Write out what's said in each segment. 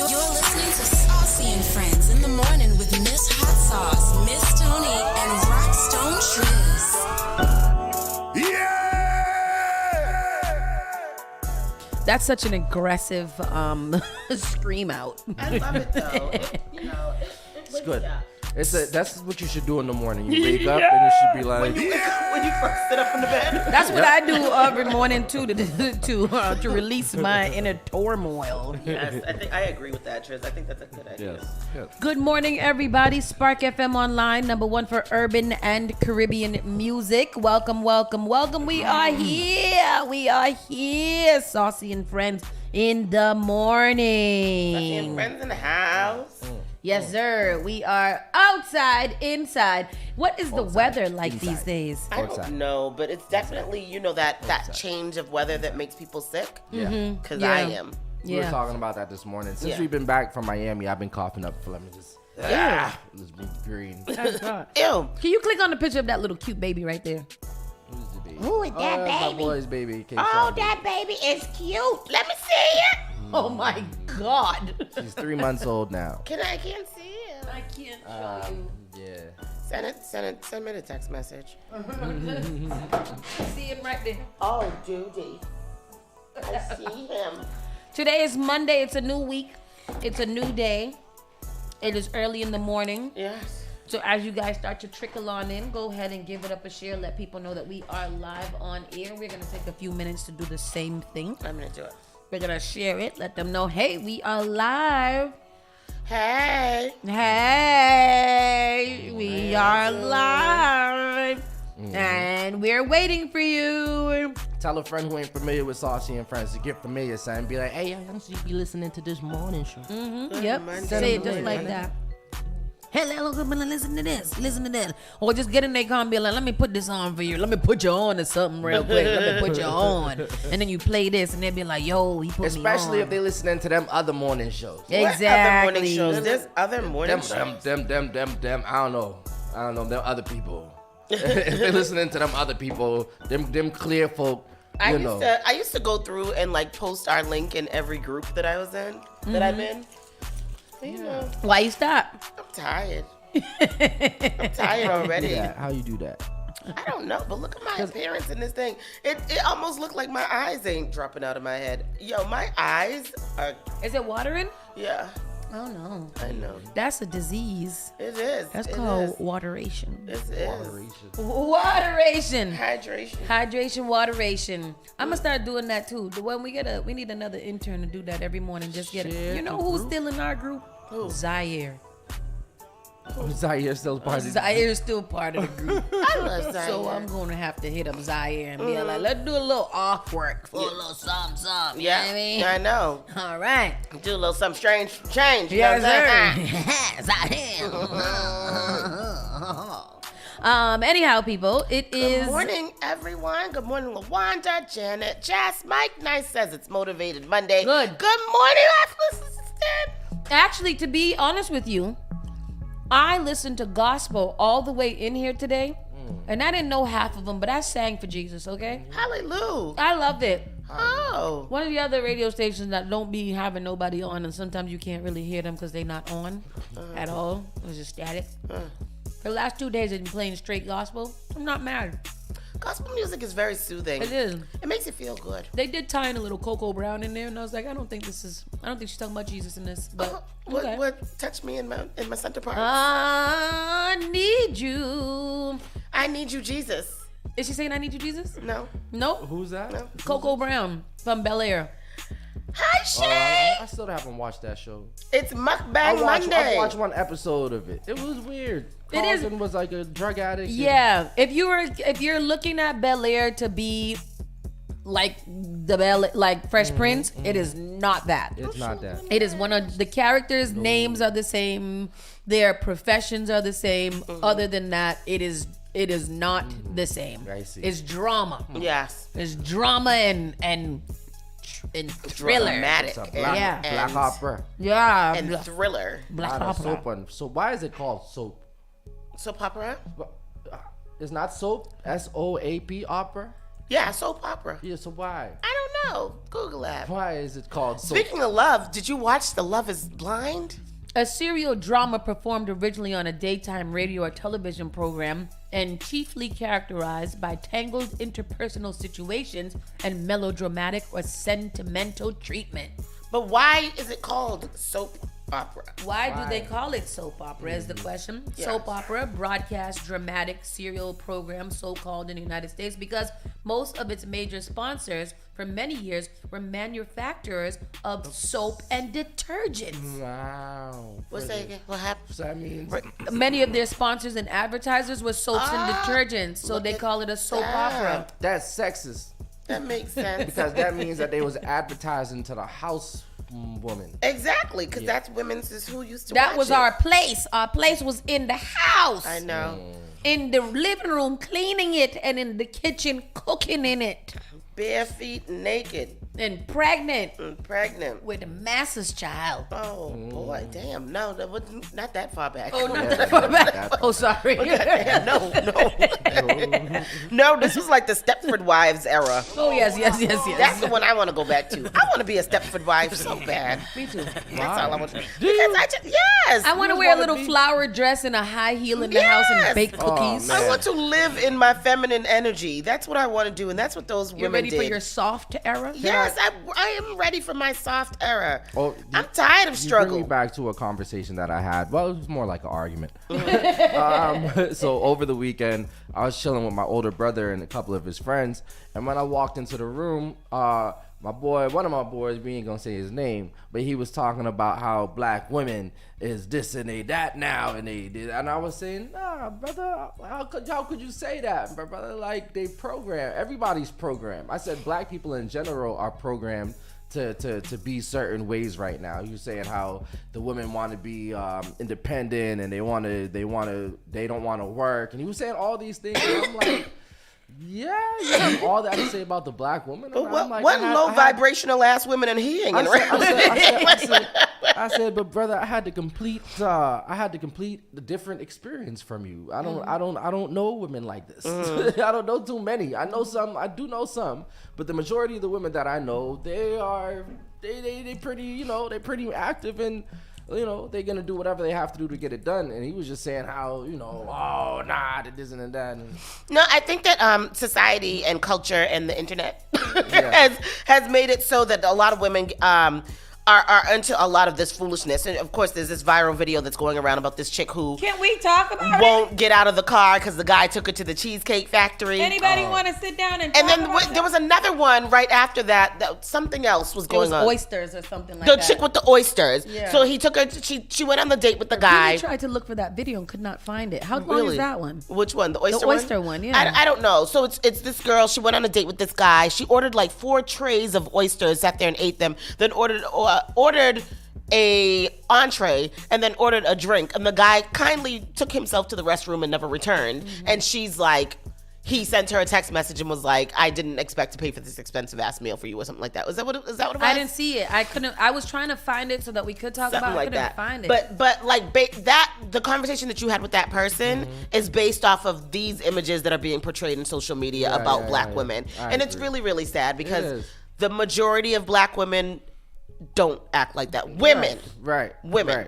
listening to Saucy and Friends in the morning with Miss Hot Sauce, Miss Tony, and Rockstone Triz. Yeah! That's such an aggressive scream out. I love it though. It's good. That's what you should do in the morning. You wake up and it should be like when you first sit up in the bed. That's what I do every morning too to release my inner turmoil. Yes, I agree with that, Triz. I think that's a good idea. yes. Good morning, everybody. Spark FM Online, #1 for urban and Caribbean music. Welcome. We are here. Saucy and Friends in the morning. Saucy and Friends in the house. Yes, sir. We are outside, inside. What is the weather like inside. These days? I don't know, but it's definitely, that change of weather that makes people sick. Yeah. Because Yeah. I am. We were talking about that this morning. Since Yeah. we've been back from Miami, I've been coughing up flemmonges. It's been green. Ew. Can you click on the picture of that little cute baby right there? Who's the baby? Who is that That's my baby? boy's baby. That baby is cute. Let me see it. Oh my God. She's 3 months old now. I can't see it. I can't show you. Yeah. Send me the text message. See him right there. Oh, Judy. I see him. Today is Monday. It's a new week. It's a new day. It is early in the morning. Yes. So as you guys start to trickle on in, go ahead and give it up a share. Let people know that we are live on air. We're going to take a few minutes to do the same thing. I'm going to do it. We're going to share it. Let them know, hey, we are live. Hey. Hey, we are live. And we're waiting for you. Tell a friend who ain't familiar with Saucy and Friends to get familiar, son. Be like, hey, I see you be listening to this morning show. Yep. Say it just like that. Hello, listen to this. Listen to that. Or just get in their car and be like, let me put this on for you. Let me put you on or something real quick. Let me put you on. And then you play this and they'll be like, yo, he put me on. Especially if they listening to them other morning shows. Exactly. What other morning shows? There's other morning shows. Them. I don't know. Them other people. If they listening to them other people, them clear folk, I used to go through and post our link in every group that I was in, that I'm in. But, Why you stop? I'm tired. I'm tired already. How you do that? I don't know, but look at my appearance in this thing. It almost looked like my eyes ain't dropping out of my head. Yo, my eyes are... Is it watering? Yeah. Oh, no. I know. That's a disease. It is. That's called wateration. It is. Wateration. Hydration, wateration. I'm gonna start doing that too. The one we need another intern to do that every morning. Just get it. You know who's still in our group? Who? Zaire. Zaire still part of Zaire is still part of the group. I love Zaire. So I'm gonna have to hit up Zaire and be like, let's do a little off work for a little something. You know what I mean? I know. All right. Do a little something strange change. Yes, sir. Anyhow, people, it is. Good morning, everyone. Good morning, LaWanda, Janet, Jess, Mike. Nice says it's Motivated Monday. Good. Good morning, office assistant. Actually, to be honest with you, I listened to gospel all the way in here today, and I didn't know half of them, but I sang for Jesus, okay? Hallelujah. I loved it. Oh. One of the other radio stations that don't be having nobody on, and sometimes you can't really hear them because they're not on at all. It was just static. For the last 2 days, they've been playing straight gospel. I'm not mad. Gospel music is very soothing. It is. It makes you feel good. They did tie in a little Coco Brown in there, and I was like, I don't think she's talking about Jesus in this. But okay. What touch me in my center part? I need you. I need you, Jesus. Is she saying I need you, Jesus? No. Nope. Who's that? No. Coco Brown from Bel Air. Hi, Shay. I still haven't watched that show. It's Mukbang Monday. I watched one episode of it. It was weird. It is. Carlton was like a drug addict. Yeah. If you're looking at Bel Air to be like Fresh Prince, it is not that. It's not that. It is one of the characters' names are the same, their professions are the same. Other than that, it is not the same. I see. It's drama. Yes. It's drama and thriller. Dramatic. Black opera. Yeah. And thriller. Black Not a opera. soap one. So why is it called soap? Soap opera? It's not soap. SOAP opera. Yeah, soap opera. Yeah. So why? I don't know. Google that. Why is it called soap? Speaking of love, did you watch The Love is Blind? A serial drama performed originally on a daytime radio or television program and chiefly characterized by tangled interpersonal situations and melodramatic or sentimental treatment. But why is it called soap opera? Why do they call it soap opera is the question. Yes. Soap opera, broadcast dramatic serial program, so-called in the United States, because most of its major sponsors for many years were manufacturers of soap and detergent. Wow. What's that again? What happened? So that means Many of their sponsors and advertisers were soaps and detergents, so look they at call it a soap that. opera. that's sexist That makes sense. because that means that they was advertising to the house woman. Exactly, because that's women's is who used to That watch was it. our place. Our place was in the house. I know. In the living room, cleaning it, and in the kitchen, cooking in it. Bare feet, naked, And pregnant and pregnant. with a master's child. Oh boy, damn! No, that wasn't not that far back. Oh, not that far back. Oh, sorry. Damn, no. This was like the Stepford Wives era. Oh, yes. That's the one I want to go back to. I want to be a Stepford wife so bad. Me too. That's all I want to do. Because I just, yes. I want to You wear a wanna little be- flower dress and a high heel in the house and Yes. bake cookies. man. I want to live in my feminine energy. That's what I want to do, and that's what those You're women ready did. for your soft era? Yes, I am ready for my soft era. Oh, I'm tired of You struggle. bring me back to a conversation that I had. Well, it was more like an argument. So over the weekend, I was chilling with my older brother and a couple of his friends. And when I walked into the room, one of my boys, we ain't gonna say his name, but he was talking about how black women is this and they that now and they did. And I was saying, nah, brother, how could you say that, brother? Like they program, everybody's programmed. I said black people in general are programmed to be certain ways right now. You're saying how the women want to be independent and they don't want to work, and he was saying all these things. And I'm like, yeah, you have all that to say about the black woman. But And what, I'm like, what I had- low I had- vibrational ass women and he hanging around? I said, but brother, I had to complete the different experience from you. I don't know women like this. I don't know too many. I know some. I do know some, but the majority of the women that I know, they pretty, they're pretty active and. They're gonna do whatever they have to do to get it done. And he was just saying how, oh nah, that isn't and that. And No, I think that society and culture and the internet Yeah. has made it so that a lot of women are into a lot of this foolishness. And of course, there's this viral video that's going around about this chick who Can we talk about won't get out of the car because the guy took her to the Cheesecake Factory. Anybody want to sit down and And talk then about there was another one right after that something else was It was going on. oysters or something like The that. chick with the oysters. Yeah. So he took her. She went on the date with the I guy. tried to look for that video and could not find it. How long Really? is that one? Which one? The oyster The one? oyster one, yeah. I don't know. So it's this girl. She went on a date with this guy. She ordered like 4 trays of oysters, sat there and ate them. Then ordered a entree and then ordered a drink. And the guy kindly took himself to the restroom and never returned. Mm-hmm. And she's like, he sent her a text message and was like, I didn't expect to pay for this expensive ass meal for you or something like that. Is that what it was? I didn't see it. I was trying to find it so that we could talk Something about it. like I couldn't that. find it. But like the conversation that you had with that person is based off of these images that are being portrayed in social media about black women, and it's agree. really, really sad because is. the majority of black women don't act like that. Women, women,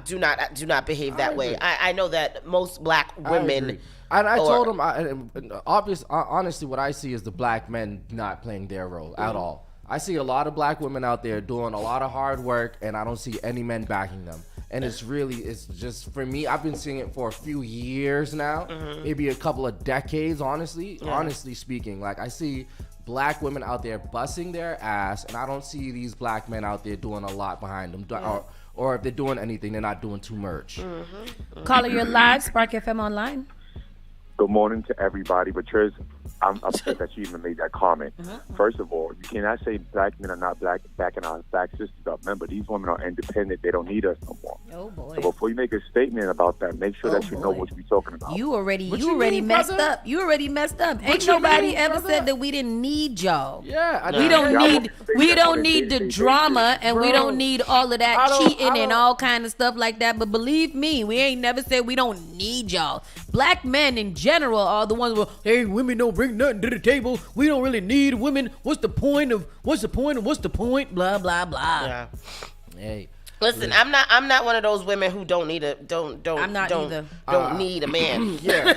do not behave that way. agree. I know that most black women. I told him, honestly, what I see is the black men not playing their role at all. I see a lot of black women out there doing a lot of hard work, and I don't see any men backing them. And it's just, for me, I've been seeing it for a few years now, maybe a couple of decades, honestly speaking. Like, I see black women out there busting their ass, and I don't see these black men out there doing a lot behind them. Or if they're doing anything, they're not doing too much. Caller, you're live, Spark FM Online. Good morning to everybody. But Triz, I'm upset that you even made that comment. First of all, you cannot say black men are not backing our black sisters up. Remember, these women are independent. They don't need us no more. Oh boy. So before you make a statement about that, make sure that you know what you're talking about. You already you mean, messed brother? up. You already messed up. Ain't you nobody mean, ever brother? said that we didn't need y'all. Yeah, We don't Yeah, I need want to say we that don't on a need the day-to-day drama basis. and we Bro, don't need all of that I don't- cheating I and don't- all kind of stuff like that. But believe me, we ain't never said we don't need y'all. Black men in general are the ones where, hey, women don't bring bring nothing to the table. We don't really need women. What's the point? Blah, blah, blah. Yeah. Hey. Listen, I'm not one of those women who don't need a need a man. Yeah.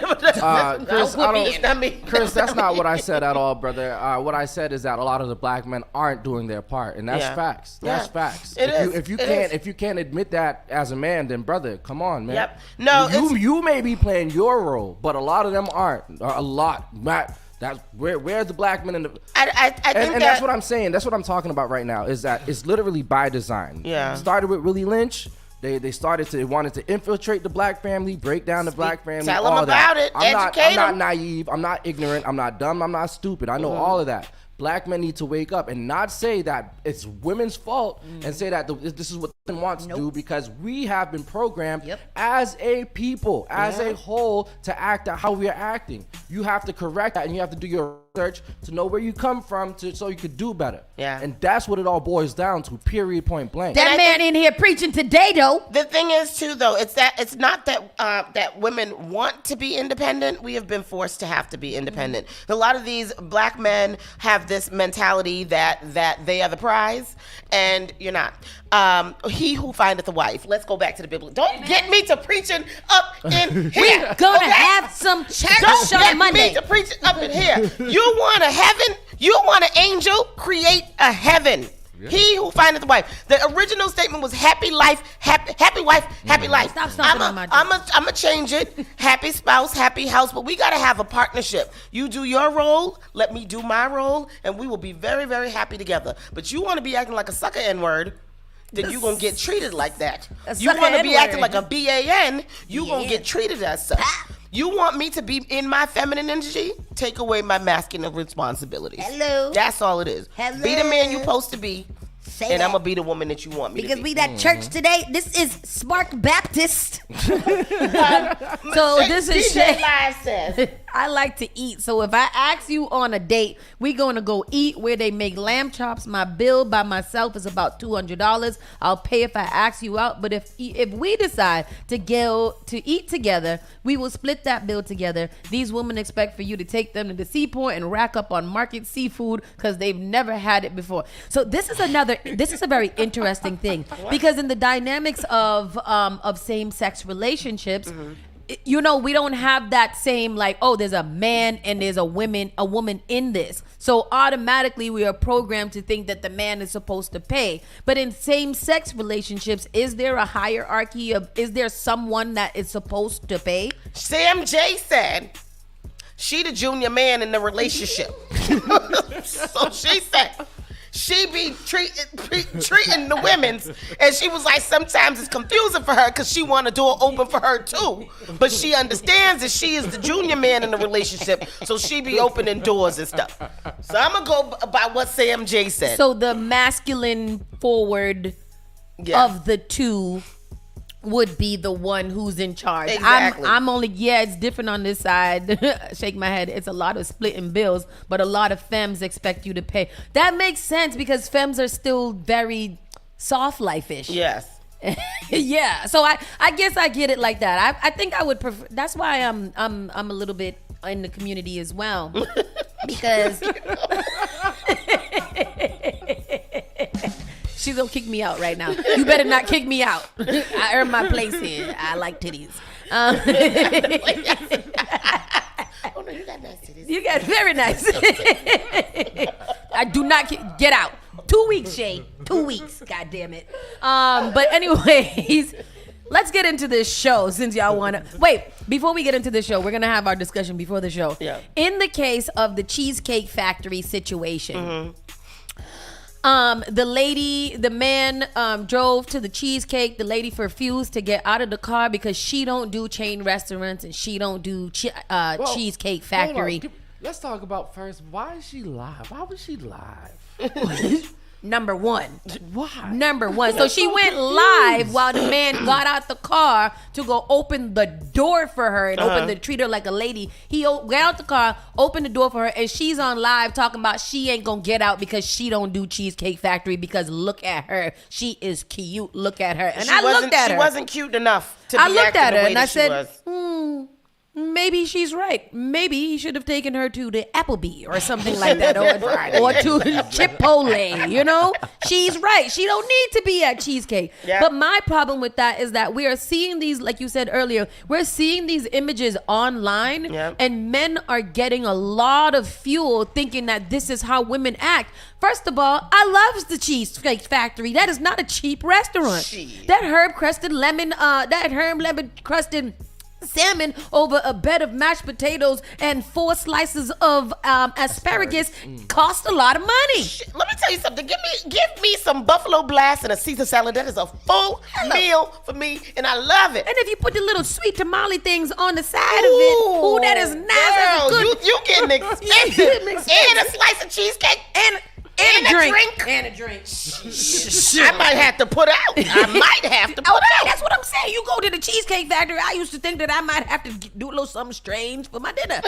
Chris, that's not what I said at all, brother. What I said is that a lot of the black men aren't doing their part, and that's facts. That's facts. If you can't admit that as a man, then brother, come on, man. Yep. No, you may be playing your role, but a lot of them aren't. A lot, Matt. That's where's the black men in the I think that's what I'm saying. That's what I'm talking about right now. Is that it's literally by design. Yeah. It started with Willie Lynch. They wanted to infiltrate the black family, break down the black family. Tell them about it. I'm not naive. I'm not ignorant. I'm not dumb. I'm not stupid. I know all of that. Black men need to wake up and not say that it's women's fault and say that this is what women want to do, because we have been programmed as a people, as a whole, to act out how we are acting. You have to correct that, and you have to do your research to know where you come from so you could do better. Yeah. And that's what it all boils down to, period, point blank. That man in here preaching today, though. The thing is, too, though, it's not that women want to be independent. We have been forced to have to be independent. A lot of these black men have this mentality that they are the prize, and you're not. He who findeth a wife. Let's go back to the Bible. Don't get me to preaching up in here. We're gonna have some church on Monday. Don't get me to preaching up in here. You want a heaven? You want an angel? Create a heaven. Yeah. He who findeth a wife. The original statement was happy life, happy wife, happy life. Stop stomping on my I'm gonna change it. Happy spouse, happy house. But we gotta have a partnership. You do your role, let me do my role, and we will be very, very happy together. But you want to be acting like a sucker N-word, then you're gonna get treated like that. You want to be acting like a BAN, you're gonna get treated as such. You want me to be in my feminine energy? Take away my masculine responsibilities. Hello. That's all it is. Hello. Be the man you're supposed to be. Say and that. I'm going to be the woman that you want me because to be. Because we at church today. This is Spark Baptist. So this is DJ Live says. I like to eat. So if I ask you on a date, we going to go eat where they make lamb chops. My bill by myself is about $200. I'll pay if I ask you out. But if we decide to go to eat together, we will split that bill together. These women expect for you to take them to the seaport and rack up on market seafood because they've never had it before. So this is a very interesting thing, because in the dynamics of same-sex relationships, you know, we don't have that same, like, oh, there's a man and there's a woman in this. So automatically we are programmed to think that the man is supposed to pay. But in same-sex relationships, is there a hierarchy is there someone that is supposed to pay? Sam J said she the junior man in the relationship. So she said she be treating the women's, and she was like, sometimes it's confusing for her because she want a door open for her too, but she understands that she is the junior man in the relationship, so she be opening doors and stuff. So I'm gonna go by what Sam J said. So the masculine forward of the two would be the one who's in charge. Exactly. I'm only, it's different on this side. Shake my head. It's a lot of splitting bills, but a lot of femmes expect you to pay. That makes sense because femmes are still very soft life-ish. Yes. Yeah. So I guess I get it like that. I think I would prefer. That's why I'm a little bit in the community as well, because she's gonna kick me out right now. You better not kick me out. I earned my place here. I like titties. Oh no, you got nice titties. You got very nice. I do not get out. 2 weeks, Shay. 2 weeks. God damn it. But anyways, let's get into this show since y'all wanna wait. Before we get into the show, we're gonna have our discussion before the show. Yeah. In the case of the Cheesecake Factory situation. The man drove to the cheesecake. The lady refused to get out of the car because she don't do chain restaurants and she don't do Cheesecake Factory. Let's talk about first, why is she live? Why was she live? Number one. Why? Number one. So she went live while the man got out the car to go open the door for her and treat her like a lady. He got out the car, opened the door for her, and she's on live talking about she ain't gonna get out because she don't do Cheesecake Factory because look at her. She is cute. Look at her. And I looked at her. She wasn't cute enough to I be looked acting at her the way and I that she said, was. maybe she's right. Maybe he should have taken her to the Applebee or something like that, or to Chipotle. You know, she's right. She don't need to be at Cheesecake. Yeah. But my problem with that is that we are seeing these, like you said earlier, we're seeing these images online, and men are getting a lot of fuel thinking that this is how women act. First of all, I love the Cheesecake Factory. That is not a cheap restaurant. That herb crusted lemon crusted salmon over a bed of mashed potatoes and 4 slices of asparagus cost a lot of money. Let me tell you something. Give me some buffalo blast and a Caesar salad. That is a full meal for me, and I love it. And if you put the little sweet tamale things on the side of it, that is nice. That's Girl, good. you getting expensive. And a slice of cheesecake. And a drink. And a drink. I might have to put out. That's what I'm saying. You go to the Cheesecake Factory. I used to think that I might have to do a little something strange for my dinner.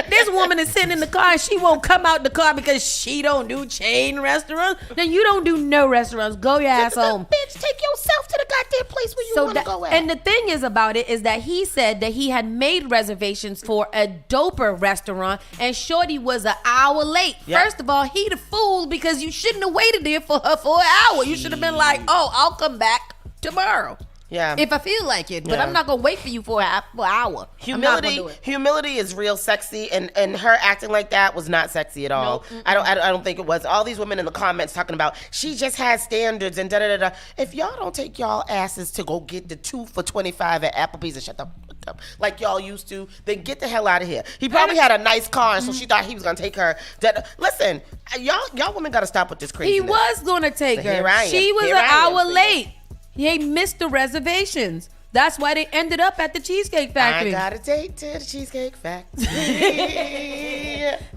This woman is sitting in the car and she won't come out the car because she don't do chain restaurants. Then you don't do no restaurants. Go your ass home. Bitch, take yourself to the goddamn place where you want to go at. And the thing is about it is that he said that he had made reservations for a doper restaurant and Shorty was an hour late. Yep. First of all, he the fool because you shouldn't have waited there for her for an hour. You should have been like, oh, I'll come back tomorrow. Yeah. If I feel like it. But I'm not going to wait for you for an hour. Humility is real sexy, and her acting like that was not sexy at all. Nope. I don't think it was. All these women in the comments talking about she just has standards and da-da-da-da. If y'all don't take y'all asses to go get the 2 for $25 at Applebee's and shut the fuck up like y'all used to, then get the hell out of here. He probably had a nice car, and so she thought he was going to take her. Listen, y'all women got to stop with this craziness. He was going to take her. She was an hour late. He missed the reservations. That's why they ended up at the Cheesecake Factory. I got a date to the Cheesecake Factory.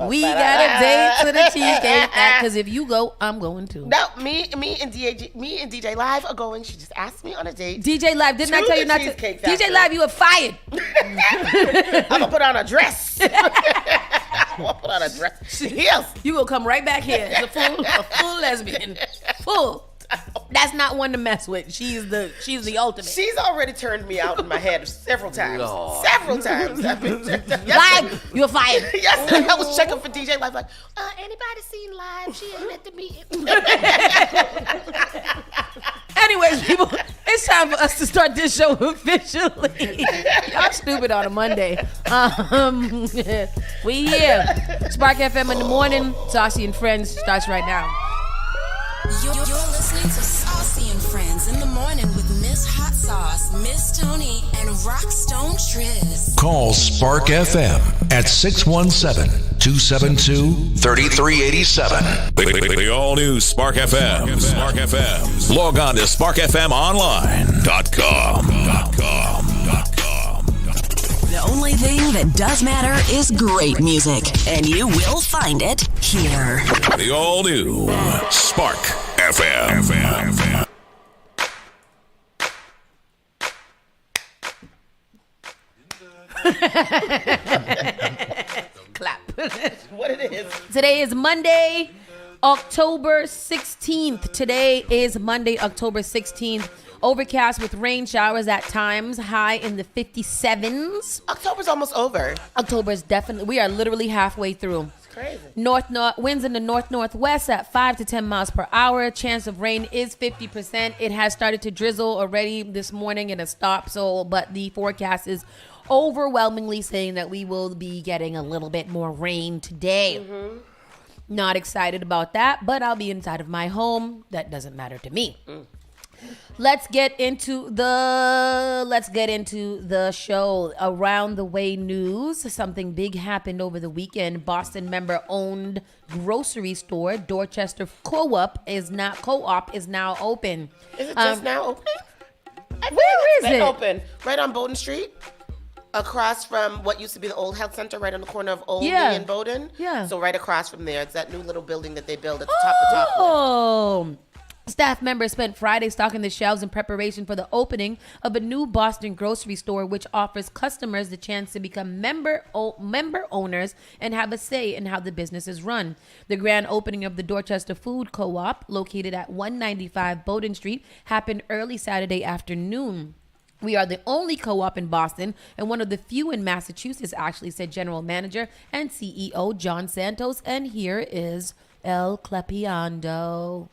We got a date to the Cheesecake Factory. Because if you go, I'm going too. No, me and DJ Live are going. She just asked me on a date. DJ Live, didn't I tell you not to? DJ Live, you were fired. I'm gonna put on a dress. I'm gonna put on a dress. Yes. You will come right back here as a full lesbian. Full. That's not one to mess with. She's the ultimate. She's already turned me out in my head several times. Several times. Live, you're fired. Yesterday I was checking for DJ Live, like, anybody seen Live? She ain't at the meeting. Anyways, people, it's time for us to start this show officially. Y'all stupid on a Monday. We here. Spark FM in the morning. Saucy and Friends starts right now. You're listening to Saucy and Friends in the morning with Miss Hot Sauce, Miss Tony, and Rockstone Triz. Call Spark FM at 617-272-3387. The all-new Spark FM. Spark FM. Log on to sparkfmonline.com. The only thing that does matter is great music, and you will find it here. The all-new Spark FM. Clap. What it is. Today is Monday, October 16th. Today is Monday, October 16th. Overcast with rain showers at times, high in the 57s. October's almost over. October is definitely, we are literally halfway through. It's crazy. Winds in the north-northwest at 5 to 10 miles per hour. Chance of rain is 50%. It has started to drizzle already this morning and it stopped. But the forecast is overwhelmingly saying that we will be getting a little bit more rain today. Mm-hmm. Not excited about that, but I'll be inside of my home. That doesn't matter to me. Let's get into the show. Around the way news. Something big happened over the weekend. Boston member-owned grocery store Dorchester Co-op is now open. Is it just now open? Where is it? Open right on Bowdoin Street, across from what used to be the old health center, right on the corner of Oldie and Bowdoin. Yeah. So right across from there, it's that new little building that they built at the top. Oh. Staff members spent Friday stocking the shelves in preparation for the opening of a new Boston grocery store, which offers customers the chance to become member owners and have a say in how the business is run. The grand opening of the Dorchester Food Co-op, located at 195 Bowdoin Street, happened early Saturday afternoon. We are the only co-op in Boston and one of the few in Massachusetts, actually, said General Manager and CEO John Santos. And here is El Clapiando.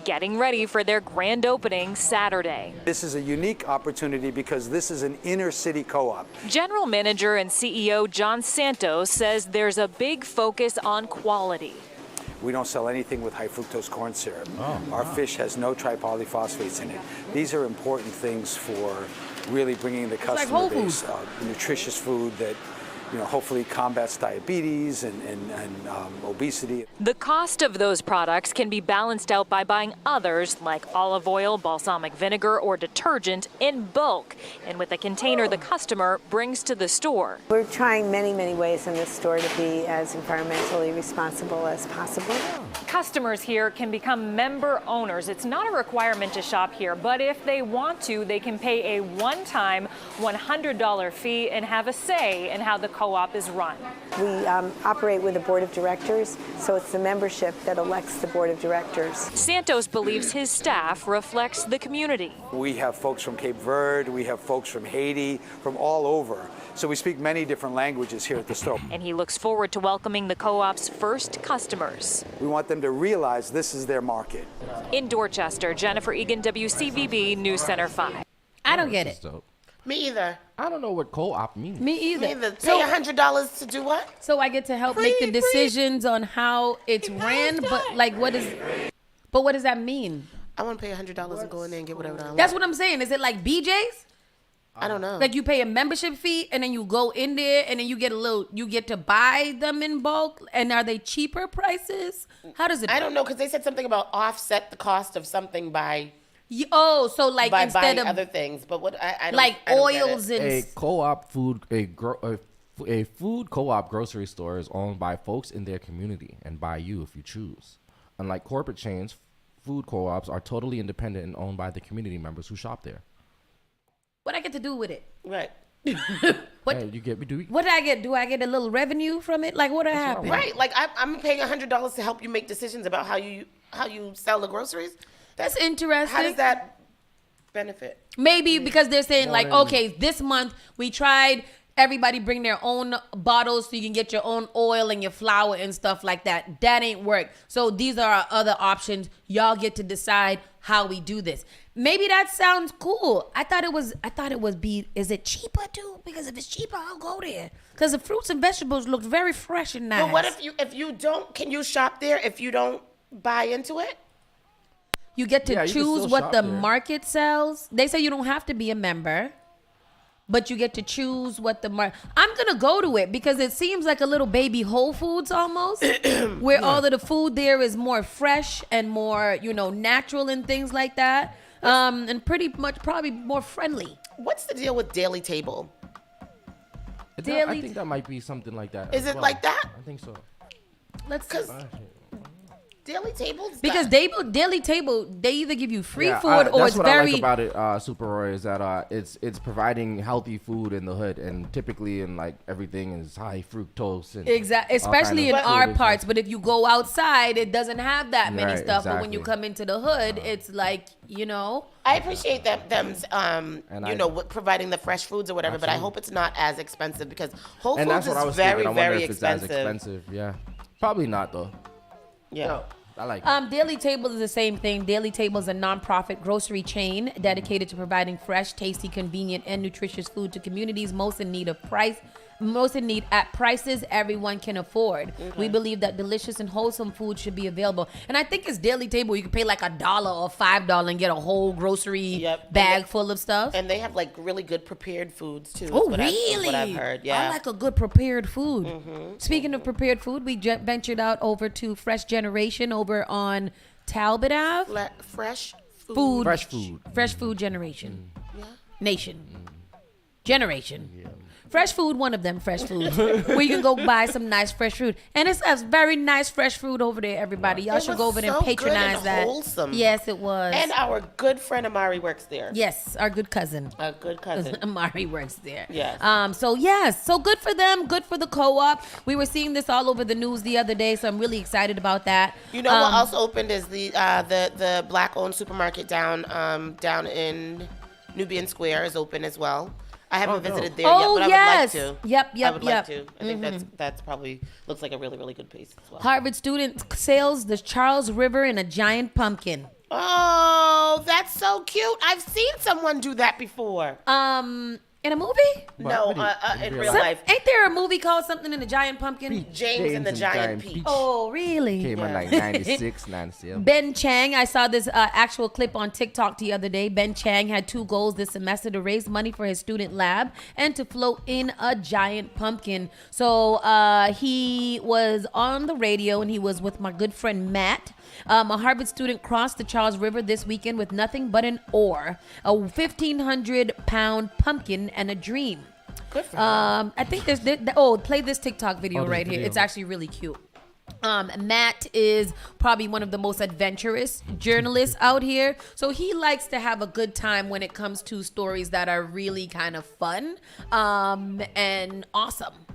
Getting ready for their grand opening Saturday. This is a unique opportunity because this is an inner city co-op. General Manager and CEO John Santos says there's a big focus on quality. We don't sell anything with high fructose corn syrup. Our fish has no tripolyphosphates in it. These are important things for really bringing the customer base nutritious food that hopefully combats diabetes and obesity. The cost of those products can be balanced out by buying others like olive oil, balsamic vinegar, or detergent in bulk, and with a container the customer brings to the store. We're trying many, many ways in this store to be as environmentally responsible as possible. Customers here can become member owners. It's not a requirement to shop here, but if they want to, they can pay a one-time $100 fee and have a say in how the co-op is run. We operate with a board of directors, so it's the membership that elects the board of directors. Santos believes his staff reflects the community. We have folks from Cape Verde, we have folks from Haiti, from all over. So we speak many different languages here at the store. And he looks forward to welcoming the co-op's first customers. We want them to realize this is their market. In Dorchester, Jennifer Egan, WCVB News Center 5. I don't get it. Me either. I don't know what co-op means. Me either. Me either. Pay $100 to do what? So I get to help make the decisions on how it's ran, but like what does that mean? I want to pay $100 and go in there and get whatever I want. That's what I'm saying. Is it like BJ's? I don't know. Like you pay a membership fee and then you go in there and then you get to buy them in bulk, and are they cheaper prices? How does it? I don't know, because they said something about offset the cost of something by so like by instead buying of other things, but what I don't like I don't get oils it. and A co-op food a food co-op grocery store is owned by folks in their community and by you if you choose. Unlike corporate chains, food co-ops are totally independent and owned by the community members who shop there. what I get to do with it? Right. What Hey, you get me? what do I get? Do I get a little revenue from it? Like what happened? Right. Like I'm paying $100 to help you make decisions about how you sell the groceries. That's interesting. How does that benefit? Maybe because they're saying like, okay, this month we tried everybody bring their own bottles so you can get your own oil and your flour and stuff like that. That ain't work. So these are our other options. Y'all get to decide how we do this. Maybe that sounds cool. I thought it was is it cheaper too? Because if it's cheaper, I'll go there. Because the fruits and vegetables look very fresh and nice. But what if you don't, can you shop there if you don't buy into it? You get to Yeah, you can choose still what shop the there. market sells. They say you don't have to be a member, but you get to choose what the market. I'm gonna go to it because it seems like a little baby Whole Foods almost, where all of the food there is more fresh and more, natural and things like that, and pretty much probably more friendly. What's the deal with Daily Table? I Daily- think that might be something like that. Is as it well. like that? I think so. Let's Because Daily Table's because Daily Table, they either give you free Yeah, food or that's it's what very I like about it, Super Roy, is that it's providing healthy food in the hood, and typically in like everything is high fructose and exactly, all kind especially of in food our is- parts. But if you go outside, it doesn't have that many Right, stuff. But when you exactly. come into the hood, it's like I appreciate them providing the fresh foods or whatever, but I Absolutely. hope it's not as expensive because Whole And Foods that's what I is was very, thinking. I wonder very if it's as expensive. expensive. Yeah, probably not though. Yeah. I like it. Daily Table is the same thing. Daily Table is a nonprofit grocery chain dedicated to providing fresh, tasty, convenient, and nutritious food to communities most in need at prices everyone can afford. We believe that delicious and wholesome food should be available. And I think it's Daily Table. You can pay like $1 or $5 and get a whole grocery bag full of stuff. And they have like really good prepared foods too. Oh, is really? what I've heard. Yeah. I like a good prepared food. Speaking of prepared food, we ventured out over to Fresh Generation over on Talbot Ave. Fresh Food. Fresh food. Fresh Food Generation. Nation. Generation. Fresh food, one of them fresh foods, where you can go buy some nice fresh fruit. And it's a very nice fresh fruit over there, everybody. Y'all should go over there and patronize that. Wholesome. Yes, it was. And our good friend Amari works there. Yes, our good cousin. Our good cousin. Amari works there. Yes. So good for them, good for the co-op. We were seeing this all over the news the other day, so I'm really excited about that. You know what else opened is the black-owned supermarket down in Nubian Square is open as well. I haven't visited there yet, but I would like to. Yep. I would like to. I think that's probably looks like a really, really good place as well. Harvard student sails the Charles River in a giant pumpkin. Oh, that's so cute. I've seen someone do that before. In a movie? No, in real life. Ain't there a movie called something in the Giant Pumpkin? James and the Giant Peach. Oh, really? Came in like 96, 97. Ben Chang, I saw this actual clip on TikTok the other day. Ben Chang had 2 goals this semester: to raise money for his student lab and to float in a giant pumpkin. So he was on the radio and he was with my good friend Matt. A Harvard student crossed the Charles River this weekend with nothing but an oar, a 1,500-pound pumpkin, and a dream. Good for him. I think play this TikTok video right here. It's actually really cute. Matt is probably one of the most adventurous journalists out here. So he likes to have a good time when it comes to stories that are really kind of fun and awesome.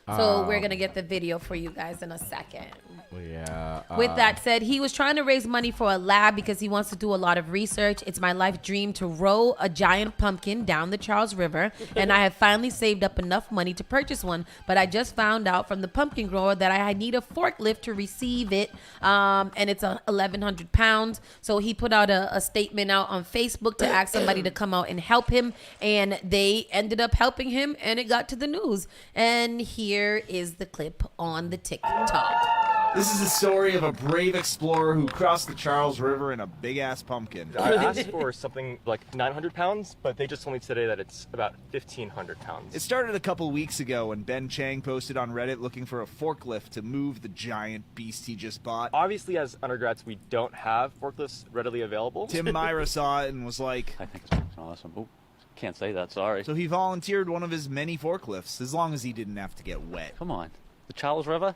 So we're going to get the video for you guys in a second. Yeah. With that said, he was trying to raise money for a lab because he wants to do a lot of research. It's my life dream to row a giant pumpkin down the Charles River, and I have finally saved up enough money to purchase one. But I just found out from the pumpkin grower that I need a forklift to receive it, and it's 1,100 pounds. So he put out a statement out on Facebook to ask somebody to come out and help him, and they ended up helping him, and it got to the news. And here is the clip on the TikTok. This is the story of a brave explorer who crossed the Charles River in a big-ass pumpkin. I asked for something like 900 pounds, but they just told me today that it's about 1,500 pounds. It started a couple weeks ago when Ben Chang posted on Reddit looking for a forklift to move the giant beast he just bought. Obviously, as undergrads, we don't have forklifts readily available. Tim Myra saw it and was like, I think it's awesome. Oh, can't say that, sorry. So he volunteered one of his many forklifts, as long as he didn't have to get wet. Come on. The Charles River?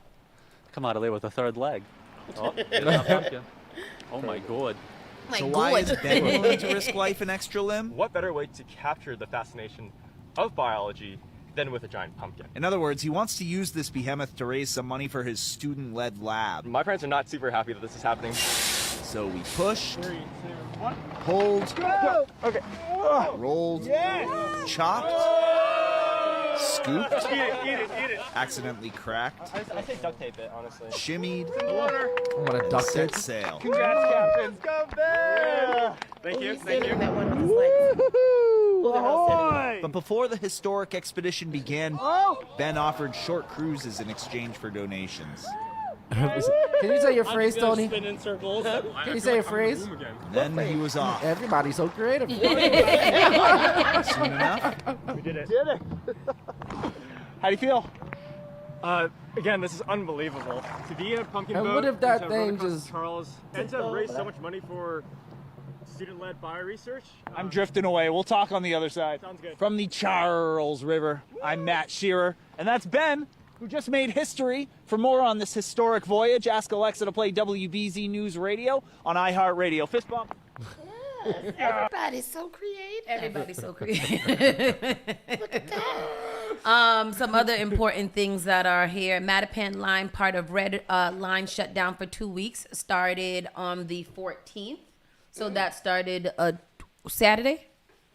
Come out of there with a third leg. Oh, oh my God. So why is Ben willing to risk life and extra limb? What better way to capture the fascination of biology than with a giant pumpkin? In other words, he wants to use this behemoth to raise some money for his student-led lab. My parents are not super happy that this is happening. So we push, 3, 2, 1. hold, Go! Okay. Rolled, chopped, scooped, Eat it. accidentally cracked, I say duct tape it, honestly. shimmied, I'm gonna duct set tape. sail. Congrats, captains. Go Ben! Thank you. That one with his legs. Oh, they're all sitting. But before the historic expedition began, Ben offered short cruises in exchange for donations. Can you say your phrase, Tony? Spin in circles. Can you say a phrase? Then he was off. Everybody's so creative. Soon enough, We did it. How do you feel? Again, this is unbelievable. To be in a pumpkin And boat, what if that and to run thing across just- Charles, and to raise so much money for student-led bio-research? I'm drifting away. We'll talk on the other side. Sounds good. From the Charles River, I'm Matt Shearer, and that's Ben, who just made history. For more on this historic voyage, ask Alexa to play WBZ News Radio on iHeartRadio. Fist bump. Everybody's so creative. Everybody's so creative. Look at that. Some other important things that are here. Mattapan Line, part of Red Line, shut down for 2 weeks. Started on the 14th. So that started Saturday?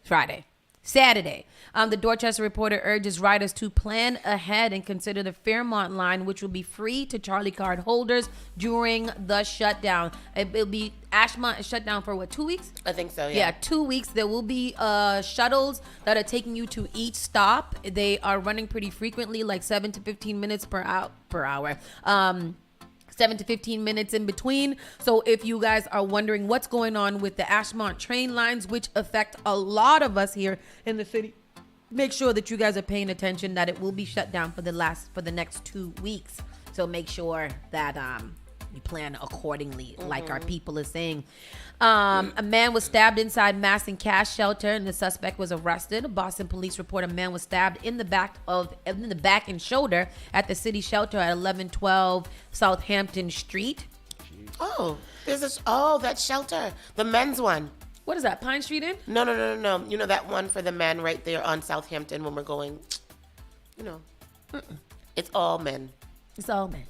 Friday. Saturday. The Dorchester Reporter urges riders to plan ahead and consider the Fairmont line, which will be free to Charlie card holders during the shutdown. It'll be Ashmont is shut down for what, 2 weeks? I think so, Yeah, 2 weeks. There will be shuttles that are taking you to each stop. They are running pretty frequently, like 7 to 15 minutes per hour. 7 to 15 minutes in between. So if you guys are wondering what's going on with the Ashmont train lines, which affect a lot of us here in the city, make sure that you guys are paying attention that it will be shut down for the next 2 weeks. So make sure that We plan accordingly, like our people are saying. A man was stabbed inside Masson Cash Shelter, and the suspect was arrested. Boston police report a man was stabbed in the back and shoulder at the city shelter at 1112 Southampton Street. Oh, that shelter, the men's one. What is that, Pine Street Inn? No. You know that one for the men right there on Southampton when we're going, It's all men. It's all men.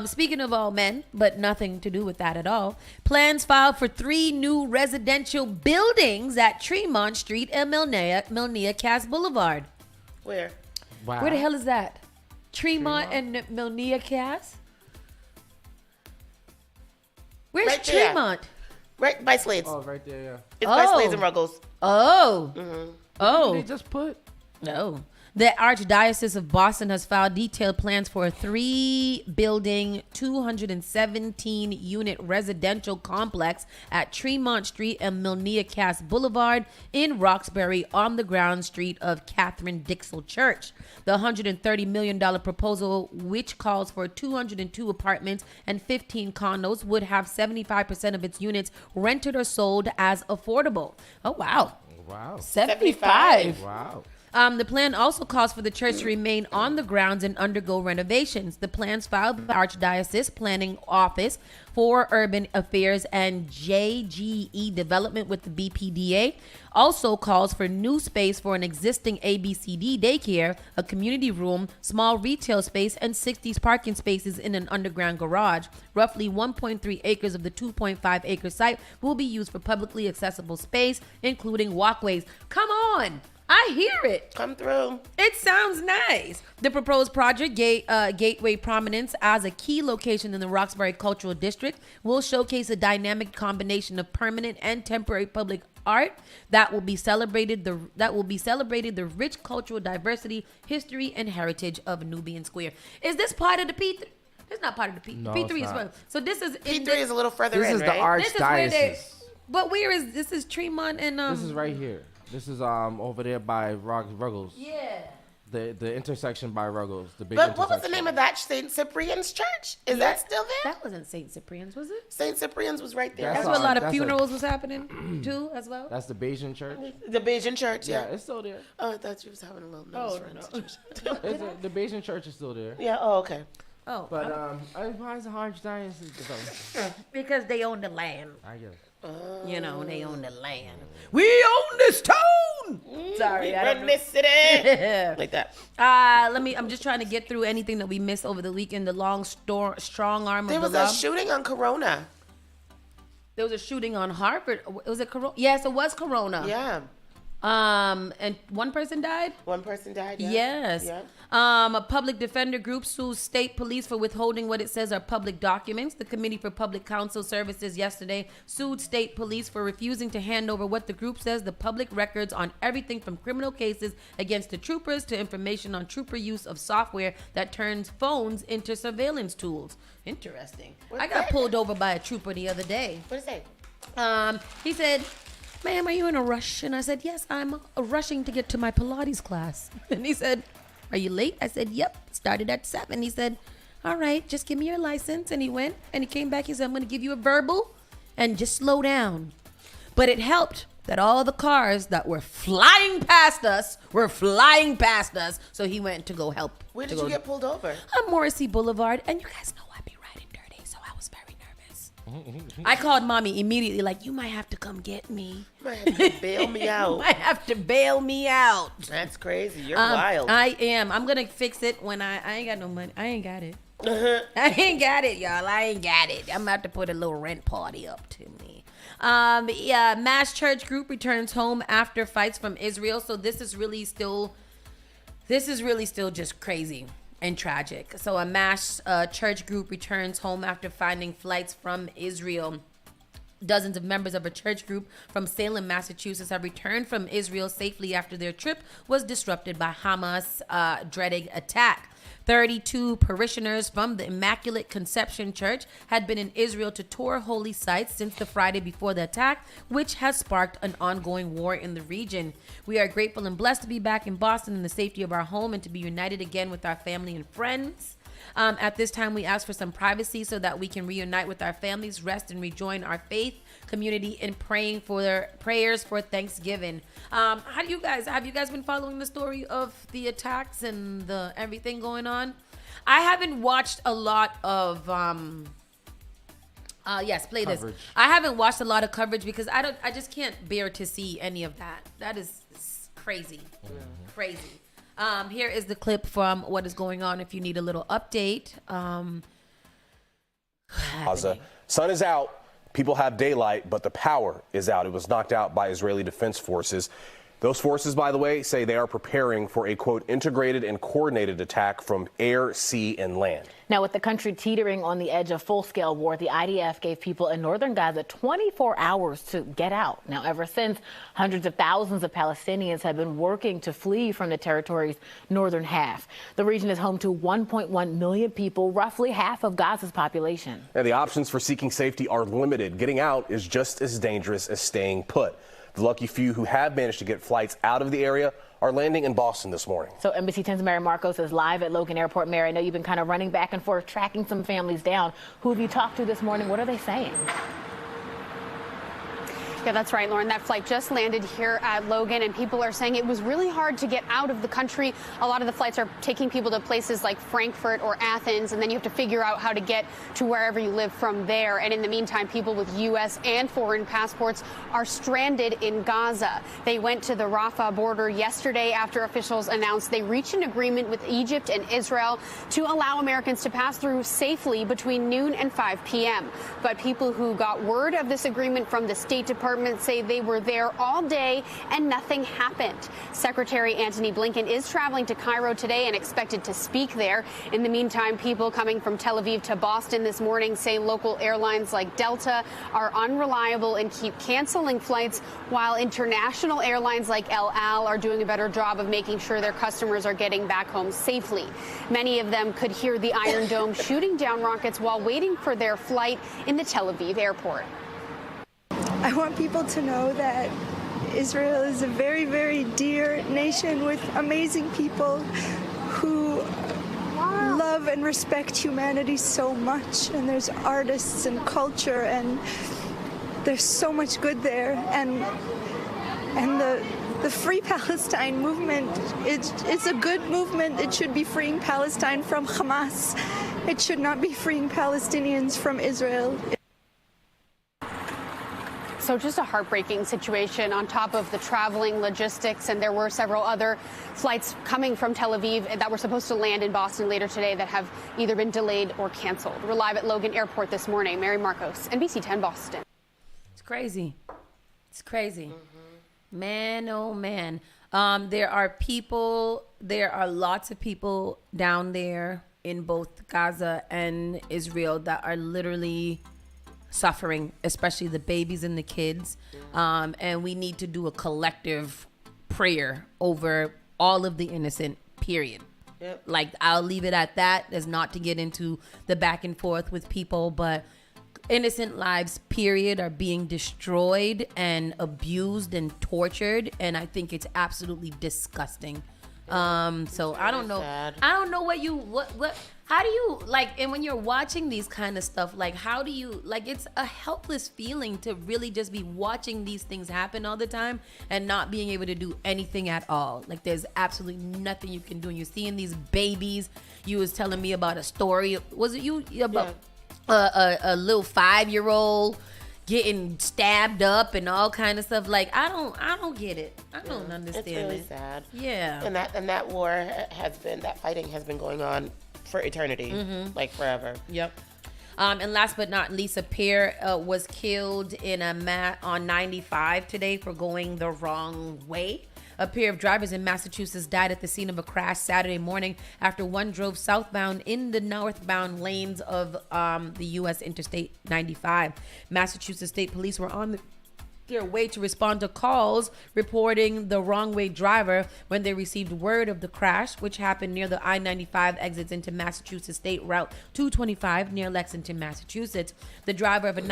Speaking of all men, but nothing to do with that at all. Plans filed for 3 new residential buildings at Tremont Street and Milnea Cass Boulevard. Where? Wow. Where the hell is that? Tremont and Milnea Cass? Where's Right there. Tremont? Right by Slade's. Oh, right there, yeah. It's by Slade's and Ruggles. Oh. What did they just put? No. The Archdiocese of Boston has filed detailed plans for a 3-building, 217-unit residential complex at Tremont Street and Milnea Cass Boulevard in Roxbury on the ground street of Catherine Dixel Church. The $130 million proposal, which calls for 202 apartments and 15 condos, would have 75% of its units rented or sold as affordable. Oh, wow. Wow. 75. Wow. The plan also calls for the church to remain on the grounds and undergo renovations. The plans filed by the Archdiocese Planning Office for Urban Affairs and JGE Development with the BPDA also calls for new space for an existing ABCD daycare, a community room, small retail space, and 60 parking spaces in an underground garage. Roughly 1.3 acres of the 2.5-acre site will be used for publicly accessible space, including walkways. Come on! I hear it. Come through. It sounds nice. The proposed project, Gateway Prominence, as a key location in the Roxbury Cultural District, will showcase a dynamic combination of permanent and temporary public art that will be celebrated the rich cultural diversity, history, and heritage of Nubian Square. Is this part of the P3? It's not part of the P3. No, P3 it's is not. well. So this is P3 is a little further This in, is the right? Archdiocese. But where is this? Is Tremont and This is right here. This is over there by Ruggles. Yeah. The intersection by Ruggles. The big But what was the intersection. name of that? St. Cyprian's Church? Is that still there? That wasn't St. Cyprian's, was it? St. Cyprian's was right there. That's where a lot of funerals was happening too, as well. That's the Bayesian Church. The Bayesian Church, yeah. It's still there. Oh, I thought you was having a little nose run. The Bayesian Church is still there. Yeah. Oh, okay. Oh, But why is the Archdiocese developed? because they own the land. I guess. You know, they own the land. We own this town. Sorry, We I don't run know. this city. Like that. I'm just trying to get through anything that we missed over the weekend. The strong arm There of the was a law. shooting on Corona. There was a shooting on Harvard. Was it Corona? Yes, it was Corona. Yeah. And one person died? One person died. Yeah. Yes. Yeah. A public defender group sues state police for withholding what it says are public documents. The Committee for Public Counsel Services yesterday sued state police for refusing to hand over what the group says the public records on everything from criminal cases against the troopers to information on trooper use of software that turns phones into surveillance tools. Interesting. I got pulled over by a trooper the other day. What did it say? He said, "Ma'am, are you in a rush?" And I said, "Yes, I'm rushing to get to my Pilates class." And he said, "Are you late?" I said, "Yep, started at 7. He said, "All right, just give me your license." And he went and he came back. He said, "I'm going to give you a verbal and just slow down." But it helped that all the cars that were flying past us were flying past us. So he went to go help. Where did you get pulled over? On Morrissey Boulevard. And you guys know I be riding dirty, so I was very nervous. I called mommy immediately, like, "You might have to come get me. You might have to bail me out." You might have to bail me out. That's crazy. You're wild. I am. I'm gonna fix it when I ain't got no money. I ain't got it. I ain't got it, y'all. I ain't got it. I'm about to put a little rent party up to me. Mass church group returns home after fights from Israel. So this is really still just crazy and tragic. So a mass church group returns home after finding flights from Israel. Dozens of members of a church group from Salem, Massachusetts have returned from Israel safely after their trip was disrupted by Hamas' dreaded attack. 32 parishioners from the Immaculate Conception Church had been in Israel to tour holy sites since the Friday before the attack, which has sparked an ongoing war in the region. We are grateful and blessed to be back in Boston in the safety of our home and to be united again with our family and friends. At this time, we ask for some privacy so that we can reunite with our families, rest, and rejoin our faith community in praying for their prayers for Thanksgiving. How do you guys have you guys been following the story of the attacks and the everything going on? I haven't watched a lot of yes, play Coverage. this. I haven't watched a lot of coverage because I just can't bear to see any of that. That is crazy. Crazy. Here is the clip from what is going on if you need a little update. Gaza. Sun is out. People have daylight, but the power is out. It was knocked out by Israeli Defense Forces. Those forces, by the way, say they are preparing for a, quote, integrated and coordinated attack from air, sea, and land. Now, with the country teetering on the edge of full-scale war, the IDF gave people in northern Gaza 24 hours to get out. Now, ever since, hundreds of thousands of Palestinians have been working to flee from the territory's northern half. The region is home to 1.1 million people, roughly half of Gaza's population. And the options for seeking safety are limited. Getting out is just as dangerous as staying put. The lucky few who have managed to get flights out of the area are landing in Boston this morning. So NBC 10's Mary Marcos is live at Logan Airport. Mary, I know you've been kind of running back and forth, tracking some families down. Who have you talked to this morning? What are they saying? Yeah, that's right, Lauren. That flight just landed here at Logan, and people are saying it was really hard to get out of the country. A lot of the flights are taking people to places like Frankfurt or Athens, and then you have to figure out how to get to wherever you live from there. And in the meantime, people with U.S. and foreign passports are stranded in Gaza. They went to the Rafah border yesterday after officials announced they reached an agreement with Egypt and Israel to allow Americans to pass through safely between noon and 5 p.m. But people who got word of this agreement from the State Department say they were there all day and nothing happened. Secretary Antony Blinken is traveling to Cairo today and expected to speak there. In the meantime, people coming from Tel Aviv to Boston this morning say local airlines like Delta are unreliable and keep canceling flights, while international airlines like El Al are doing a better job of making sure their customers are getting back home safely. Many of them could hear the Iron Dome shooting down rockets while waiting for their flight in the Tel Aviv airport. I want people to know that Israel is a very, very dear nation with amazing people who love and respect humanity so much. And there's artists and culture, and there's so much good there. And the Free Palestine movement, it's a good movement. It should be freeing Palestine from Hamas. It should not be freeing Palestinians from Israel. So just a heartbreaking situation on top of the traveling logistics, and there were several other flights coming from Tel Aviv that were supposed to land in Boston later today that have either been delayed or canceled. We're live at Logan Airport this morning. Mary Marcos, NBC 10 Boston. It's crazy. It's crazy. Man, oh man. There are lots of people down there in both Gaza and Israel that are literally suffering, especially the babies and the kids. And we need to do a collective prayer over all of the innocent, period. Yep. Like, I'll leave it at that, as not to get into the back and forth with people, but innocent lives, period, are being destroyed and abused and tortured. And I think it's absolutely disgusting. So I don't know. Sad. I don't know what how do you like, and when you're watching these kind of stuff, like, how do you, like, it's a helpless feeling to really just be watching these things happen all the time and not being able to do anything at all. Like, there's absolutely nothing you can do. And you're seeing these babies. You was telling me about a story. Was it you about a little 5-year-old getting stabbed up and all kind of stuff? Like, I don't get it. I don't understand it. It's really sad. Yeah. And that war that fighting has been going on for eternity, like forever. Yep. And last but not least, a pair was killed in on 95 today for going the wrong way. A pair of drivers in Massachusetts died at the scene of a crash Saturday morning after one drove southbound in the northbound lanes of the U.S. Interstate 95. Massachusetts State Police were on their way to respond to calls reporting the wrong way driver when they received word of the crash, which happened near the I-95 exits into Massachusetts State Route 225 near Lexington, Massachusetts. The driver of a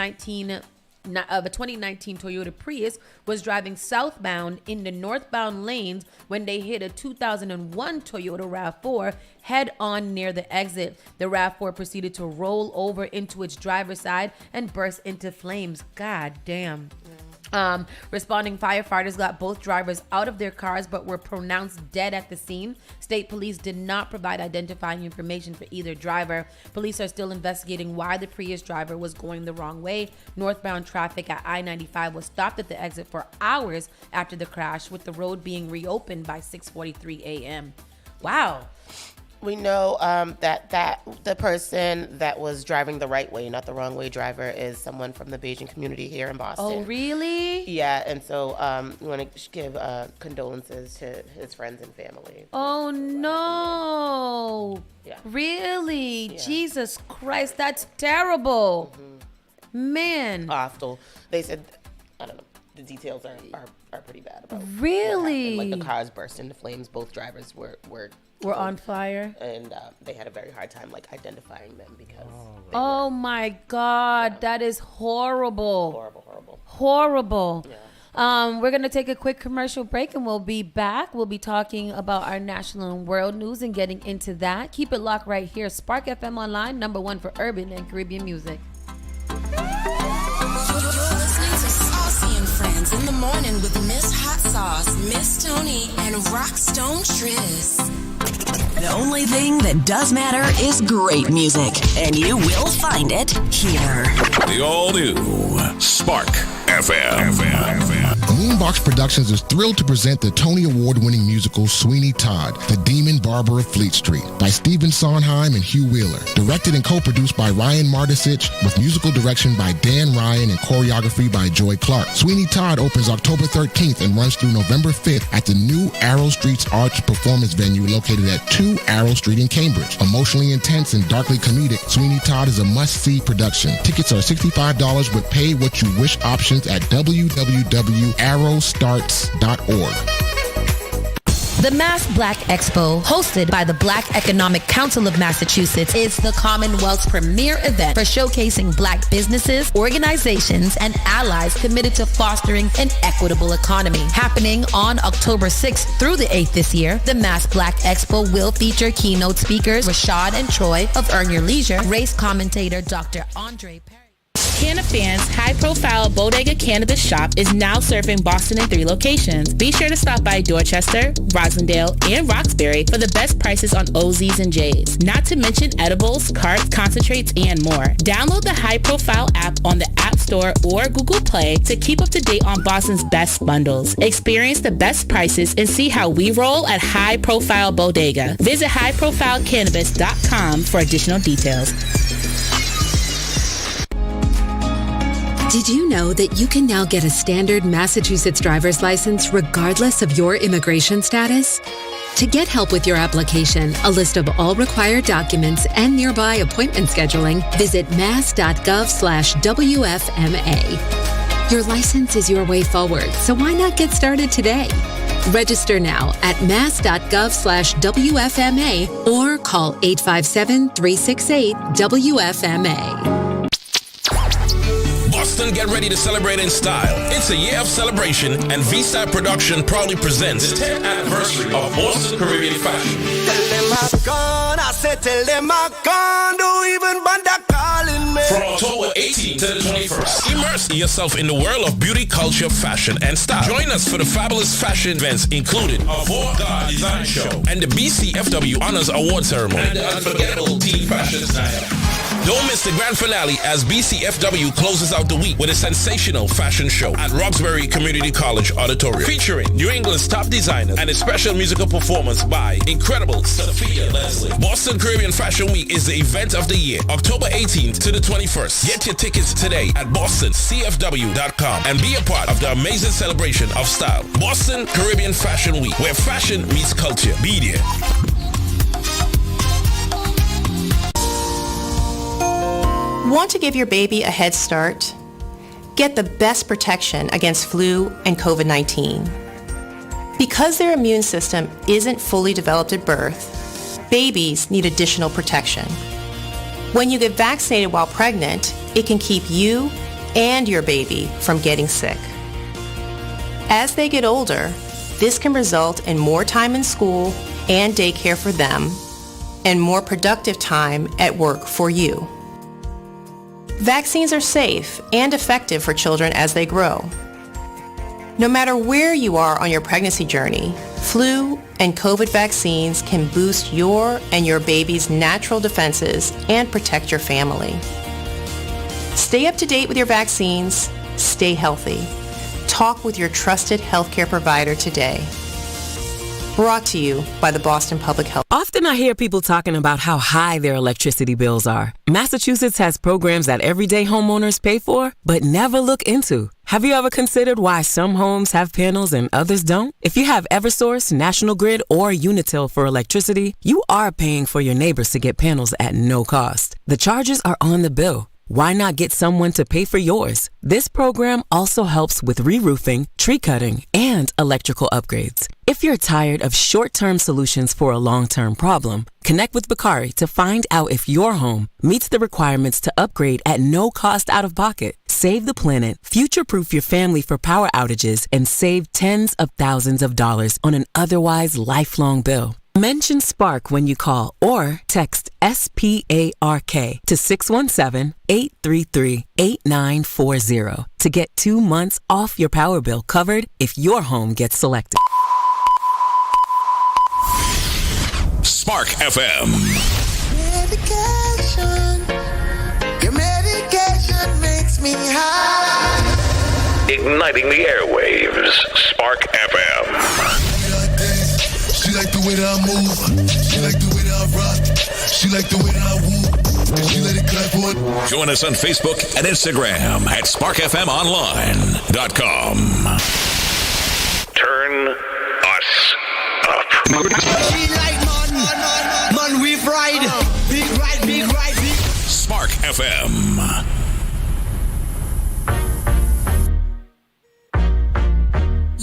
of a 2019 Toyota Prius was driving southbound in the northbound lanes when they hit a 2001 Toyota RAV4 head-on near the exit. The RAV4 proceeded to roll over into its driver's side and burst into flames. God damn. Responding firefighters got both drivers out of their cars but were pronounced dead at the scene. State police did not provide identifying information for either driver. Police are still investigating why the Prius driver was going the wrong way. Northbound traffic at I-95 was stopped at the exit for hours after the crash, with the road being reopened by 6:43 a.m. Wow. We know that the person that was driving the right way, not the wrong way driver, is someone from the Bayesian community here in Boston. Oh, really? Yeah, and so we want to give condolences to his friends and family. Oh, no. Yeah. Really? Yeah. Jesus Christ, that's terrible. Mm-hmm. Man. Awful. They said, I don't know, the details are pretty bad about it. Really? Like the cars burst into flames. Both drivers were on fire, and they had a very hard time identifying them because. Oh my God, that is horrible. Horrible. Yeah. We're gonna take a quick commercial break and we'll be back. We'll be talking about our national and world news and getting into that. Keep it locked right here. Spark FM Online, #1 for urban and Caribbean music. You're listening to Saucy and Friends in the morning with Miss Hot Sauce, Miss Tony, and Rockstone Triz. The only thing that does matter is great music, and you will find it here. The all-new Spark FM. Moonbox Productions is thrilled to present the Tony Award-winning musical Sweeney Todd, The Demon Barber of Fleet Street, by Stephen Sondheim and Hugh Wheeler. Directed and co-produced by Ryan Martisich, with musical direction by Dan Ryan and choreography by Joy Clark. Sweeney Todd opens October 13th and runs through November 5th at the new Arrow Street's Arts Performance venue located at 2 Arrow Street in Cambridge. Emotionally intense and darkly comedic, Sweeney Todd is a must-see production. Tickets are $65 with pay what you wish options at www.arrowstarts.org. The Mass Black Expo, hosted by the Black Economic Council of Massachusetts, is the Commonwealth's premier event for showcasing Black businesses, organizations, and allies committed to fostering an equitable economy. Happening on October 6th through the 8th this year, the Mass Black Expo will feature keynote speakers Rashad and Troy of Earn Your Leisure, race commentator Dr. Andre Perry. Cannafan's high-profile Bodega Cannabis shop is now serving Boston in 3 locations. Be sure to stop by Dorchester, Rosendale, and Roxbury for the best prices on OZs and J's. Not to mention edibles, carts, concentrates, and more. Download the high-profile app on the App Store or Google Play to keep up to date on Boston's best bundles. Experience the best prices and see how we roll at High Profile Bodega. Visit highprofilecannabis.com for additional details. Did you know that you can now get a standard Massachusetts driver's license regardless of your immigration status? To get help with your application, a list of all required documents, and nearby appointment scheduling, visit mass.gov/WFMA. Your license is your way forward, so why not get started today? Register now at mass.gov/WFMA or call 857-368-WFMA. Boston, get ready to celebrate in style. It's a year of celebration, and V-Side Production proudly presents the 10th anniversary of Boston Caribbean Fashion. Tell them I'm gone, I said tell them I'm gone, don't even bother calling me. From October 18th to the 21st, immerse yourself in the world of beauty, culture, fashion, and style. Join us for the fabulous fashion events including a Vogue Design Show and the BCFW Honors Award Ceremony and the unforgettable Teen Fashion Night. Don't miss the grand finale as BCFW closes out the week with a sensational fashion show at Roxbury Community College Auditorium, featuring New England's top designers and a special musical performance by incredible Sophia Leslie. Boston Caribbean Fashion Week is the event of the year, October 18th to the 21st. Get your tickets today at bostoncfw.com and be a part of the amazing celebration of style. Boston Caribbean Fashion Week, where fashion meets culture. Be there. Want to give your baby a head start? Get the best protection against flu and COVID-19. Because their immune system isn't fully developed at birth, babies need additional protection. When you get vaccinated while pregnant, it can keep you and your baby from getting sick. As they get older, this can result in more time in school and daycare for them, and more productive time at work for you. Vaccines are safe and effective for children as they grow. No matter where you are on your pregnancy journey, flu and COVID vaccines can boost your and your baby's natural defenses and protect your family. Stay up to date with your vaccines. Stay healthy. Talk with your trusted healthcare provider today. Brought to you by the Boston Public Health. Often I hear people talking about how high their electricity bills are. Massachusetts has programs that everyday homeowners pay for, but never look into. Have you ever considered why some homes have panels and others don't? If you have Eversource, National Grid, or Unitil for electricity, you are paying for your neighbors to get panels at no cost. The charges are on the bill. Why not get someone to pay for yours? This program also helps with re-roofing, tree cutting, and electrical upgrades. If you're tired of short-term solutions for a long-term problem, connect with Bakari to find out if your home meets the requirements to upgrade at no cost out of pocket. Save the planet, future-proof your family for power outages, and save tens of thousands of dollars on an otherwise lifelong bill. Mention Spark when you call or text SPARK to 617-833-8940 to get 2 months off your power bill covered if your home gets selected. Spark FM. Medication. Your medication makes me high. Igniting the airwaves. Spark FM. She like the way that I move. She like the way that I rock. She like the way that I woo. She let it clap for it. Join us on Facebook and Instagram at sparkfmonline.com. Turn us up. She like man, we ride. Big ride, big ride, big. Spark FM.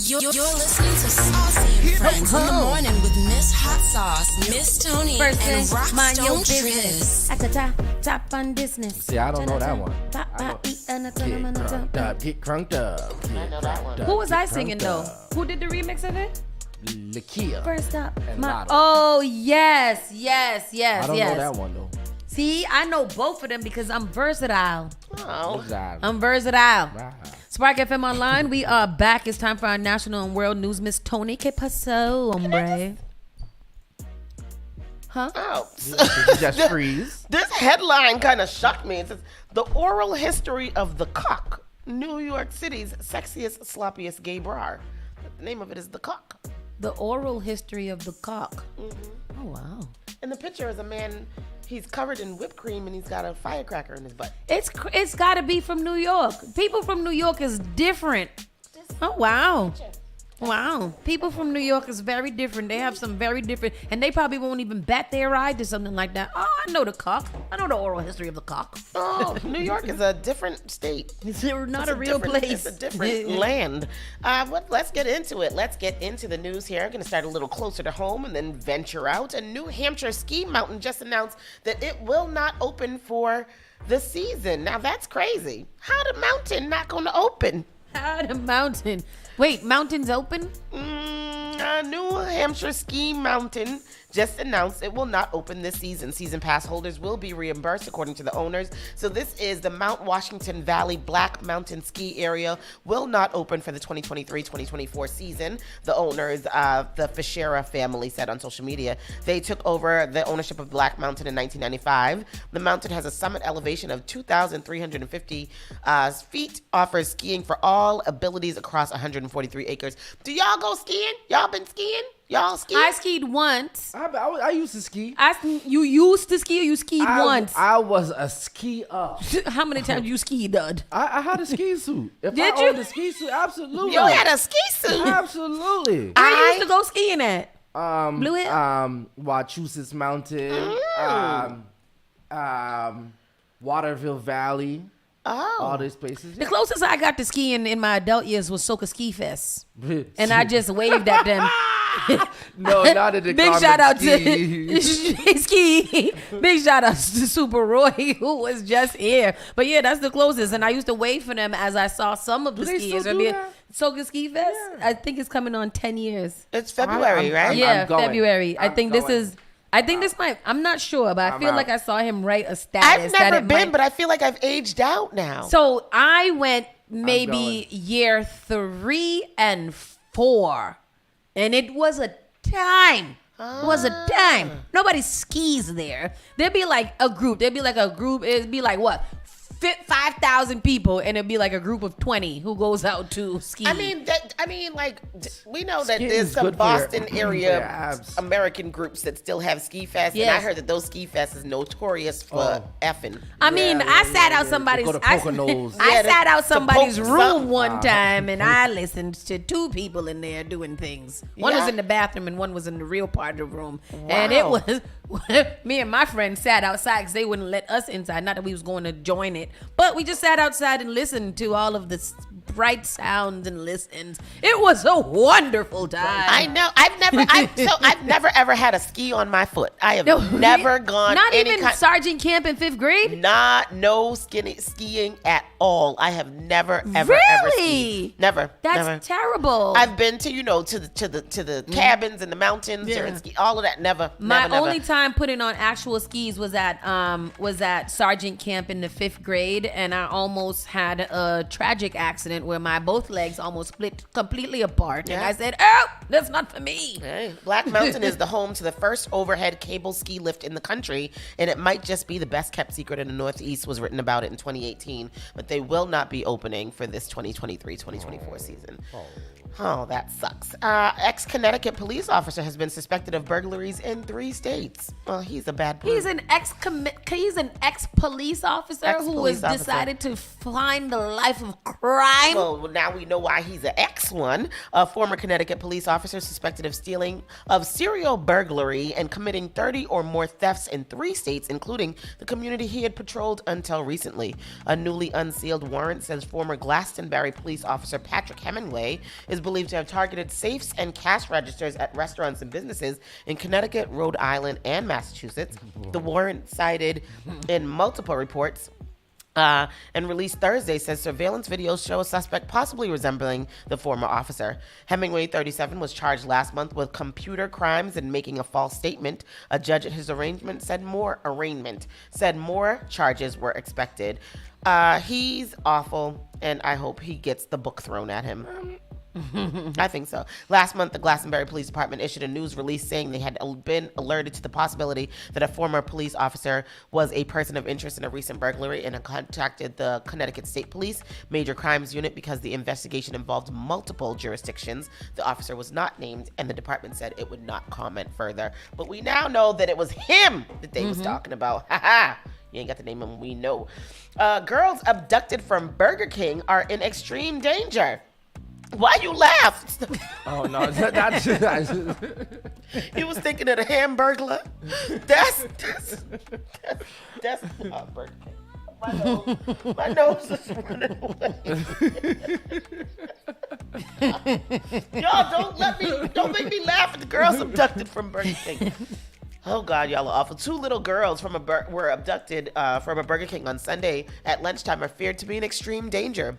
You're listening to Saucy and Friends in the Morning with Miss Hot Sauce, Miss Tony, and Rockstone Triz. At the top on business. See, I don't know that one. Get crunked up. I know that one. Who was I singing though? Who did the remix of it? Lakia. First up. And Lotto. Oh, yes. I don't know that one though. See, I know both of them because I'm versatile. Oh. I'm versatile. Wow. Spark FM Online, we are back. It's time for our national and world news. Miss Tony, ¿qué pasó, hombre? Huh? Oh. Just freeze. This headline kind of shocked me. It says, the oral history of the cock, New York City's sexiest, sloppiest gay bar. The name of it is The Cock. The oral history of the cock. Mm-hmm. Oh, wow. And the picture is a man, he's covered in whipped cream and he's got a firecracker in his butt. It's got to be from New York. People from New York is different. Oh, wow. Wow. People from New York is very different. They have some very different, and they probably won't even bat their eye to something like that. Oh, I know the cock. I know the oral history of the cock. Oh, New York is a different state. It's not a real place. It's a different land. Let's get into it. Let's get into the news here. I'm going to start a little closer to home and then venture out. A New Hampshire ski mountain just announced that it will not open for the season. Now, that's crazy. How the mountain not going to open? How the mountain? Wait, mountains open? New Hampshire ski mountain just announced it will not open this season. Season pass holders will be reimbursed according to the owners. So this is the Mount Washington Valley Black Mountain Ski Area will not open for the 2023-2024 season. The owners, the Fischera family, said on social media. They took over the ownership of Black Mountain in 1995. The mountain has a summit elevation of 2,350 feet, offers skiing for all abilities across 143 acres. Do y'all go skiing? Y'all been skiing? Y'all ski? I skied once. I used to ski. You used to ski or you skied once? I was a skier. How many times you skied, Dud? I had a ski suit. If Did I you? owned a ski suit, absolutely. You had a ski suit? Absolutely. Where you used to go skiing at? Blue Hill? Wachusett Mountain. Waterville Valley. Oh. All these places. The closest I got to skiing in my adult years was Soka Ski Fest. And I just waved at them. No, not in the Big comment shout out ski. to Ski. Big shout out to Super Roy, who was just here. But yeah, that's the closest. And I used to wait for them as I saw some of the they skiers. still do that? Soka Ski Fest. Yeah. I think it's coming on 10 years. It's February, right? Yeah, I'm going. February. I think going. this might. I'm not sure, but I feel like I saw him write a status. I've never that it been, might, but I feel like I've aged out now. So I went maybe year 3 and 4, and it was a time. It was a time. Nobody skis there. There'd be like a group. It'd be like what? 5,000 people, and it'd be like a group of 20 who goes out to ski. We know that Skiing there's is some good for Boston your area abs. American groups that still have ski fests, and I heard that those ski fests is notorious for effing. I sat out somebody's. Go to Poconos. I sat out somebody's poke room something. one time, and I listened to 2 people in there doing things. One was in the bathroom, and one was in the real part of the room. And it was me and my friend sat outside because they wouldn't let us inside. Not that we was going to join it, but we just sat outside and listened to all of the bright sounds and listens. It was a wonderful time. I know. I've never ever had a ski on my foot. I have never gone. Not even sergeant camp in 5th grade. No skiing at all. I have never ever really ever skied. Never. That's never. Terrible. I've been to the cabins in the mountains during ski. All of that. Never. My never, only never. time putting on actual skis was at sergeant camp in the 5th grade, and I almost had a tragic accident where my both legs almost split completely apart. And I said, "Oh, that's not for me." Hey, Black Mountain is the home to the first overhead cable ski lift in the country, and it might just be the best kept secret in the Northeast. Was written about it in 2018, but they will not be opening for this 2023-2024 season. Oh, that sucks. Ex-Connecticut police officer has been suspected of burglaries in 3 states. Well, he's a bad boy. He's an ex-police officer who has decided to find the life of crime. Well, now we know why he's an ex-one. A former Connecticut police officer suspected of serial burglary and committing 30 or more thefts in 3 states, including the community he had patrolled until recently. A newly unsealed warrant says former Glastonbury police officer Patrick Hemingway is believed to have targeted safes and cash registers at restaurants and businesses in Connecticut, Rhode Island, and Massachusetts. The warrant cited in multiple reports and released Thursday says surveillance videos show a suspect possibly resembling the former officer. Hemingway, 37, was charged last month with computer crimes and making a false statement. A judge at his arraignment said more charges were expected. He's awful, and I hope he gets the book thrown at him. I think so. Last month, the Glastonbury Police Department issued a news release saying they had been alerted to the possibility that a former police officer was a person of interest in a recent burglary and had contacted the Connecticut State Police Major Crimes Unit because the investigation involved multiple jurisdictions. The officer was not named, and the department said it would not comment further. But we now know that it was him that they was talking about. Ha ha! You ain't got to name him. We know. Girls abducted from Burger King are in extreme danger. Why you laugh? Oh no, that's You was thinking of the Hamburglar? That's Burger King. My nose is running away. Y'all don't make me laugh at the girls abducted from Burger King. Oh God, y'all are awful. 2 little girls were abducted from a Burger King on Sunday at lunchtime are feared to be in extreme danger,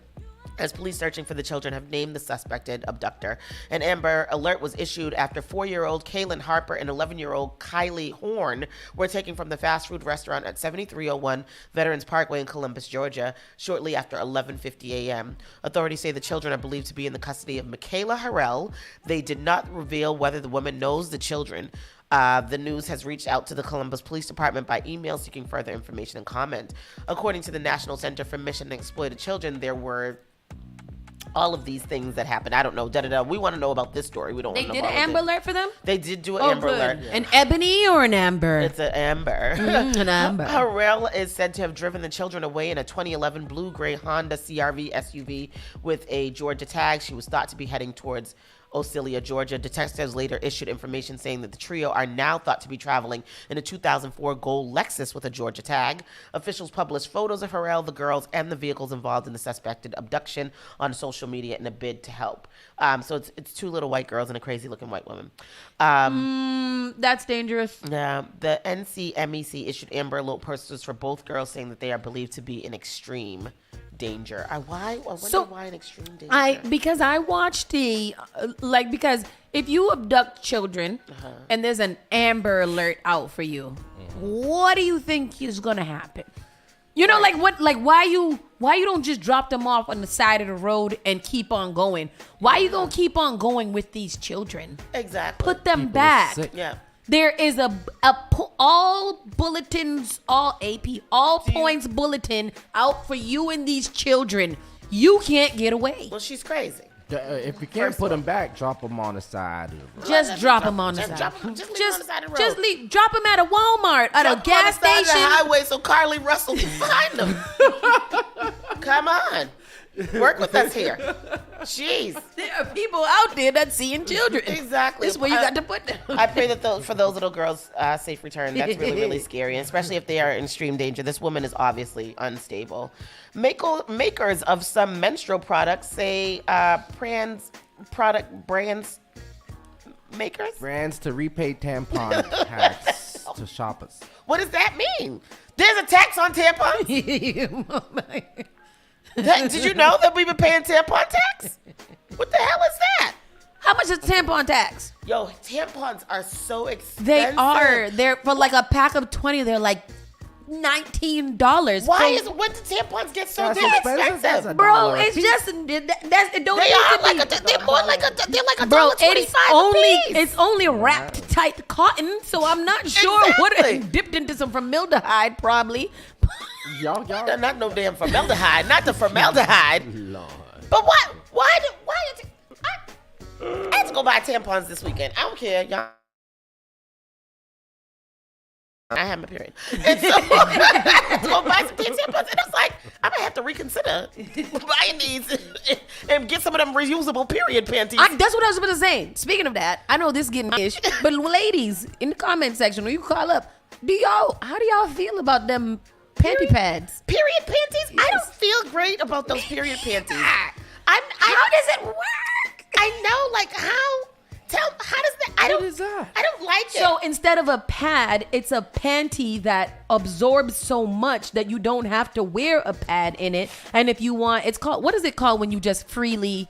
as police searching for the children have named the suspected abductor. An Amber Alert was issued after 4-year-old Kaylin Harper and 11-year-old Kylie Horn were taken from the fast food restaurant at 7301 Veterans Parkway in Columbus, Georgia, shortly after 11:50 a.m. Authorities say the children are believed to be in the custody of Michaela Harrell. They did not reveal whether the woman knows the children. The news has reached out to the Columbus Police Department by email seeking further information and comment. According to the National Center for Missing and Exploited Children, there were all of these things that happened. I don't know. We want to know about this story. We don't want to know about it. They did an Amber Alert for them? They did do an Amber Alert. An ebony or an amber? It's an amber. An amber. Harrell is said to have driven the children away in a 2011 blue-gray Honda CR-V SUV with a Georgia tag. She was thought to be heading towards Osceola, Georgia. Detectives later issued information saying that the trio are now thought to be traveling in a 2004 gold Lexus with a Georgia tag. Officials published photos of Harrell, the girls, and the vehicles involved in the suspected abduction on social media in a bid to help. So it's two little white girls and a crazy-looking white woman. That's dangerous. Yeah, the NCMEC issued Amber Alert posters for both girls, saying that they are believed to be in extreme danger. I wonder why in extreme danger. Because I watched because if you abduct children and there's an Amber Alert out for you, what do you think is gonna happen? You know, why you don't just drop them off on the side of the road and keep on going? Why you gonna keep on going with these children? Exactly. Put them back. Yeah. There is all bulletins, all AP, all points bulletin out for you and these children. You can't get away. Well, she's crazy. If you can't put them back, drop them on the side. Just drop them on the side. Just leave them on the side of the road. Just drop them at a Walmart, at a gas station. On the station. highway so Carly Russell can find them. Come on. Work with us here. Jeez. There are people out there that's seeing children. Exactly. This is where you got to put them. I pray that for those little girls, safe return. That's really, really scary, especially if they are in extreme danger. This woman is obviously unstable. Makers of some menstrual products say brands to repay tampon tax to shoppers. What does that mean? There's a tax on tampons? Did you know that we've been paying tampon tax? What the hell is that? How much is tampon tax? Yo, tampons are so expensive. They are. They're for like a pack of 20. They're like $19. When did tampons get so damn expensive? Bro, it's just it don't they need are to like be. they're more like a Bro, $1.25 it's only wrapped tight cotton, so I'm not sure what it dipped into some formaldehyde probably. Y'all not no damn formaldehyde, not the formaldehyde. Lord. But why I had to go buy tampons this weekend. I don't care, y'all. I have my period. And so I had to go buy some tampons. And I was like, I'm going to have to reconsider buying these and get some of them reusable period panties. That's what I was about to say. Speaking of that, I know this is getting ish, but ladies, in the comment section, or you call up, how do y'all feel about them panty pads? Period panties? Yes. I don't feel great about those period panties. How does it work? I know, like how does that? I don't like it. So instead of a pad, it's a panty that absorbs so much that you don't have to wear a pad in it. And if you want, what is it called when you just freely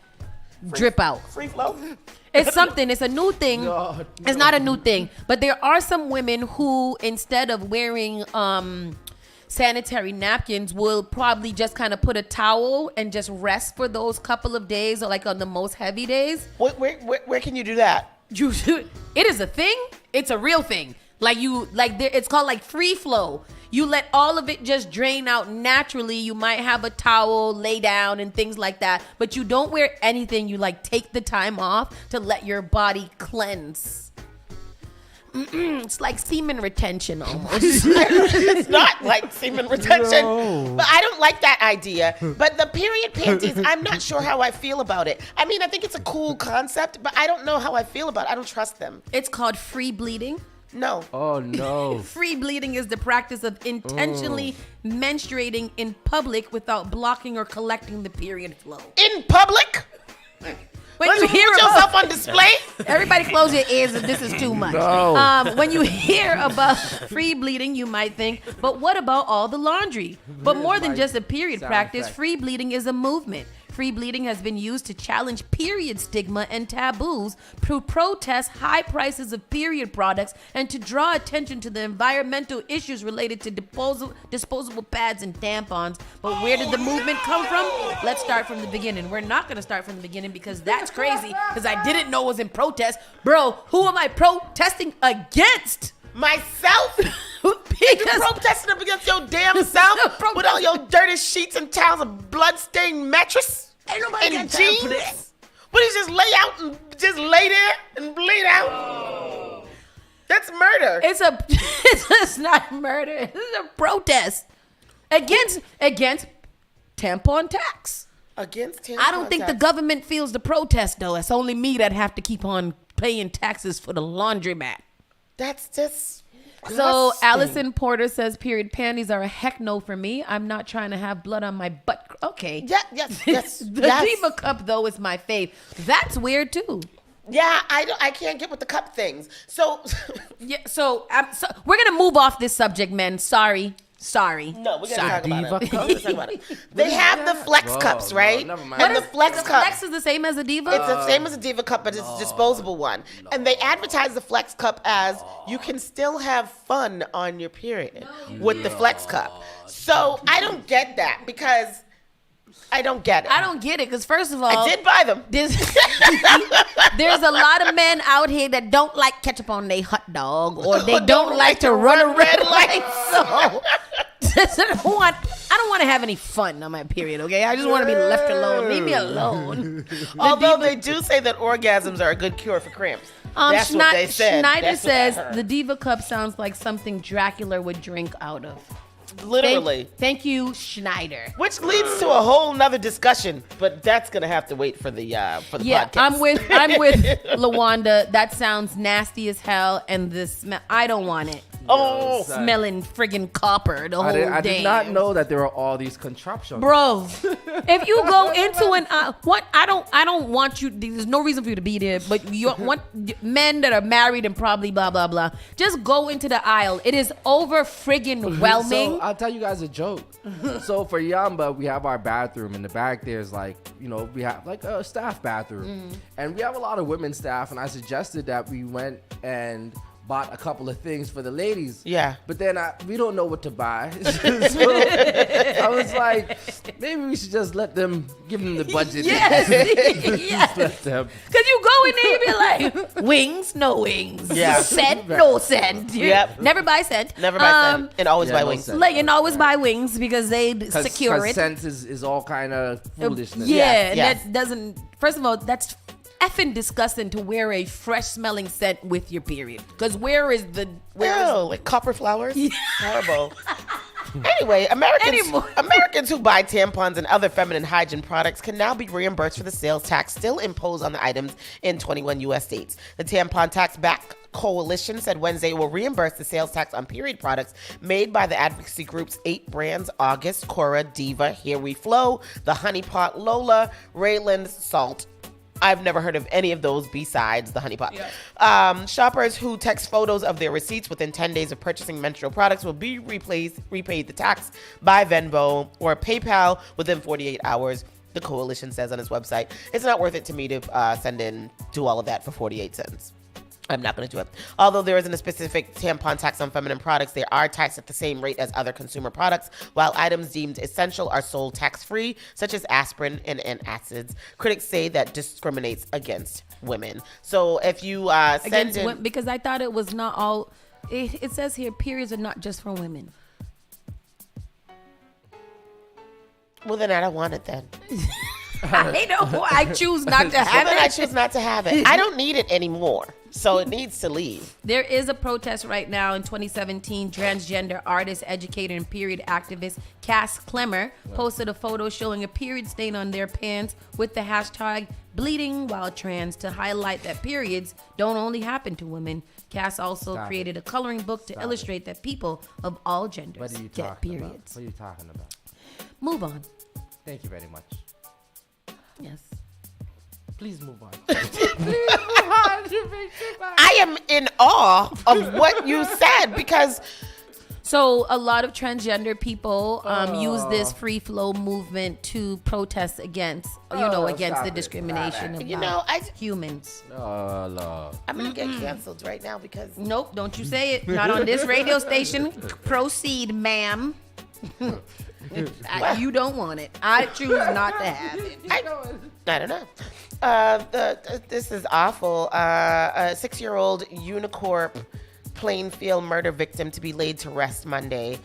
drip out? Free flow? It's something. It's a new thing. No. It's not a new thing. But there are some women who, instead of wearing sanitary napkins, will probably just kind of put a towel and just rest for those couple of days, or like on the most heavy days. Where can you do that? It is a thing. It's a real thing. It's called like free flow. You let all of it just drain out naturally. You might have a towel, lay down, and things like that, but you don't wear anything. You take the time off to let your body cleanse. It's like semen retention almost. It's not like semen retention, but I don't like that idea. But the period panties, I'm not sure how I feel about it. I mean, I think it's a cool concept, but I don't know how I feel about it. I don't trust them. It's called free bleeding. No. Oh, no. Free bleeding is the practice of intentionally menstruating in public without blocking or collecting the period flow. In public? When you hear put yourself on display? Everybody close your ears if this is too much. No. When you hear about free bleeding, you might think, but what about all the laundry? But more than just a period practice, free bleeding is a movement. Free bleeding has been used to challenge period stigma and taboos, to protest high prices of period products, and to draw attention to the environmental issues related to disposable pads and tampons. But where did the movement come from? Let's start from the beginning. We're not going to start from the beginning because that's crazy, because I didn't know it was in protest. Bro, who am I protesting against? Myself? You protesting up against your damn self with all your dirty sheets and towels and blood-stained mattress? Ain't nobody and got time jeans? for this. What, you just lay out and just lay there and bleed out? That's murder. It's not murder. This is a protest against tampon tax. Against tampon I don't think the tax. government feels the protest, though. It's only me that have to keep on paying taxes for the laundromat. That's just... So Allison Porter says period panties are a heck no for me. I'm not trying to have blood on my butt. Okay. Yeah, yes. The Diva Cup, though, is my fave. That's weird, too. Yeah, I can't get with the cup things. So... so we're going to move off this subject, men. Sorry. No, we're gonna talk about it. Let's talk about it. They have the flex cups, right? never mind. And the flex cup. Flex is the same as a Diva? It's the same as a Diva cup, but it's a disposable one. And they advertise the flex cup as you can still have fun on your period with the flex cup. So I don't get that because I don't get it. I don't get it because first of all, I did buy them. There's a lot of men out here that don't like ketchup on their hot dog, or they don't like to run a red light. So I don't want to have any fun on my period. Okay, I just want to be left alone. Leave me alone. Although they do say that orgasms are a good cure for cramps. That's what they said. Schneider That's what I says heard. the Diva Cup sounds like something Dracula would drink out of. Literally. Thank you, Schneider. Which leads to a whole nother discussion, but that's gonna have to wait for the podcast. I'm with LaWanda. That sounds nasty as hell, and the smell. I don't want it. Oh, smelling friggin' copper the whole I day. did not know that there were all these contraptions. Bro, if you go into an what I don't want you. There's no reason for you to be there. But you want men that are married and probably blah blah blah. Just go into the aisle. It is over friggin' whelming. So I'll tell you guys a joke. So for Yamba, we have our bathroom in the back. There's we have like a staff bathroom, and we have a lot of women staff. And I suggested that we went and bought a couple of things for the ladies. Yeah. But then we don't know what to buy. So I was like, maybe we should just give them the budget. Yes. Just let them. Because you go in there, you be like, wings, no wings. Yeah. Scent, no scent. Yep. Never buy scent. Never buy scent. And always buy wings. And always buy wings because they secure it. Scent is all kind of foolishness. Yeah, and that doesn't, first of all, that's effing disgusting to wear a fresh smelling scent with your period. Because where is like copper flowers? Horrible. Anyway, Americans who buy tampons and other feminine hygiene products can now be reimbursed for the sales tax still imposed on the items in 21 U.S. states. The Tampon Tax Back Coalition said Wednesday it will reimburse the sales tax on period products made by the advocacy group's 8 brands: August, Cora, Diva, Here We Flow, the Honey Pot, Lola, Rayland, Salt. I've never heard of any of those besides the Honey Pot. Yeah. Shoppers who text photos of their receipts within 10 days of purchasing menstrual products will be repaid the tax by Venmo or PayPal within 48 hours, the coalition says on its website. It's not worth it to me to do all of that for 48 cents. I'm not going to do it. Although there isn't a specific tampon tax on feminine products, they are taxed at the same rate as other consumer products, while items deemed essential are sold tax-free, such as aspirin and antacids. Critics say that discriminates against women. So if you because I thought it was not all, it says here periods are not just for women. Well, then I don't want it then. I choose not to have it. I choose not to have it. I don't need it anymore, so it needs to leave. There is a protest right now in 2017. Transgender artist, educator, and period activist Cass Clemmer posted a photo showing a period stain on their pants with the hashtag bleeding while trans to highlight that periods don't only happen to women. Cass also created a coloring book to illustrate that people of all genders get periods. What are you talking about? Move on. Thank you very much. Yes. Please move on. I am in awe of what you said because... So a lot of transgender people use this free flow movement to protest against, against the discrimination of humans. I'm going to get canceled right now because... Nope, don't you say it. Not on this radio station. Proceed, ma'am. You don't want it. I choose not to have it. I don't know. This is awful. A 6-year-old Unicorp Plainfield murder victim to be laid to rest Monday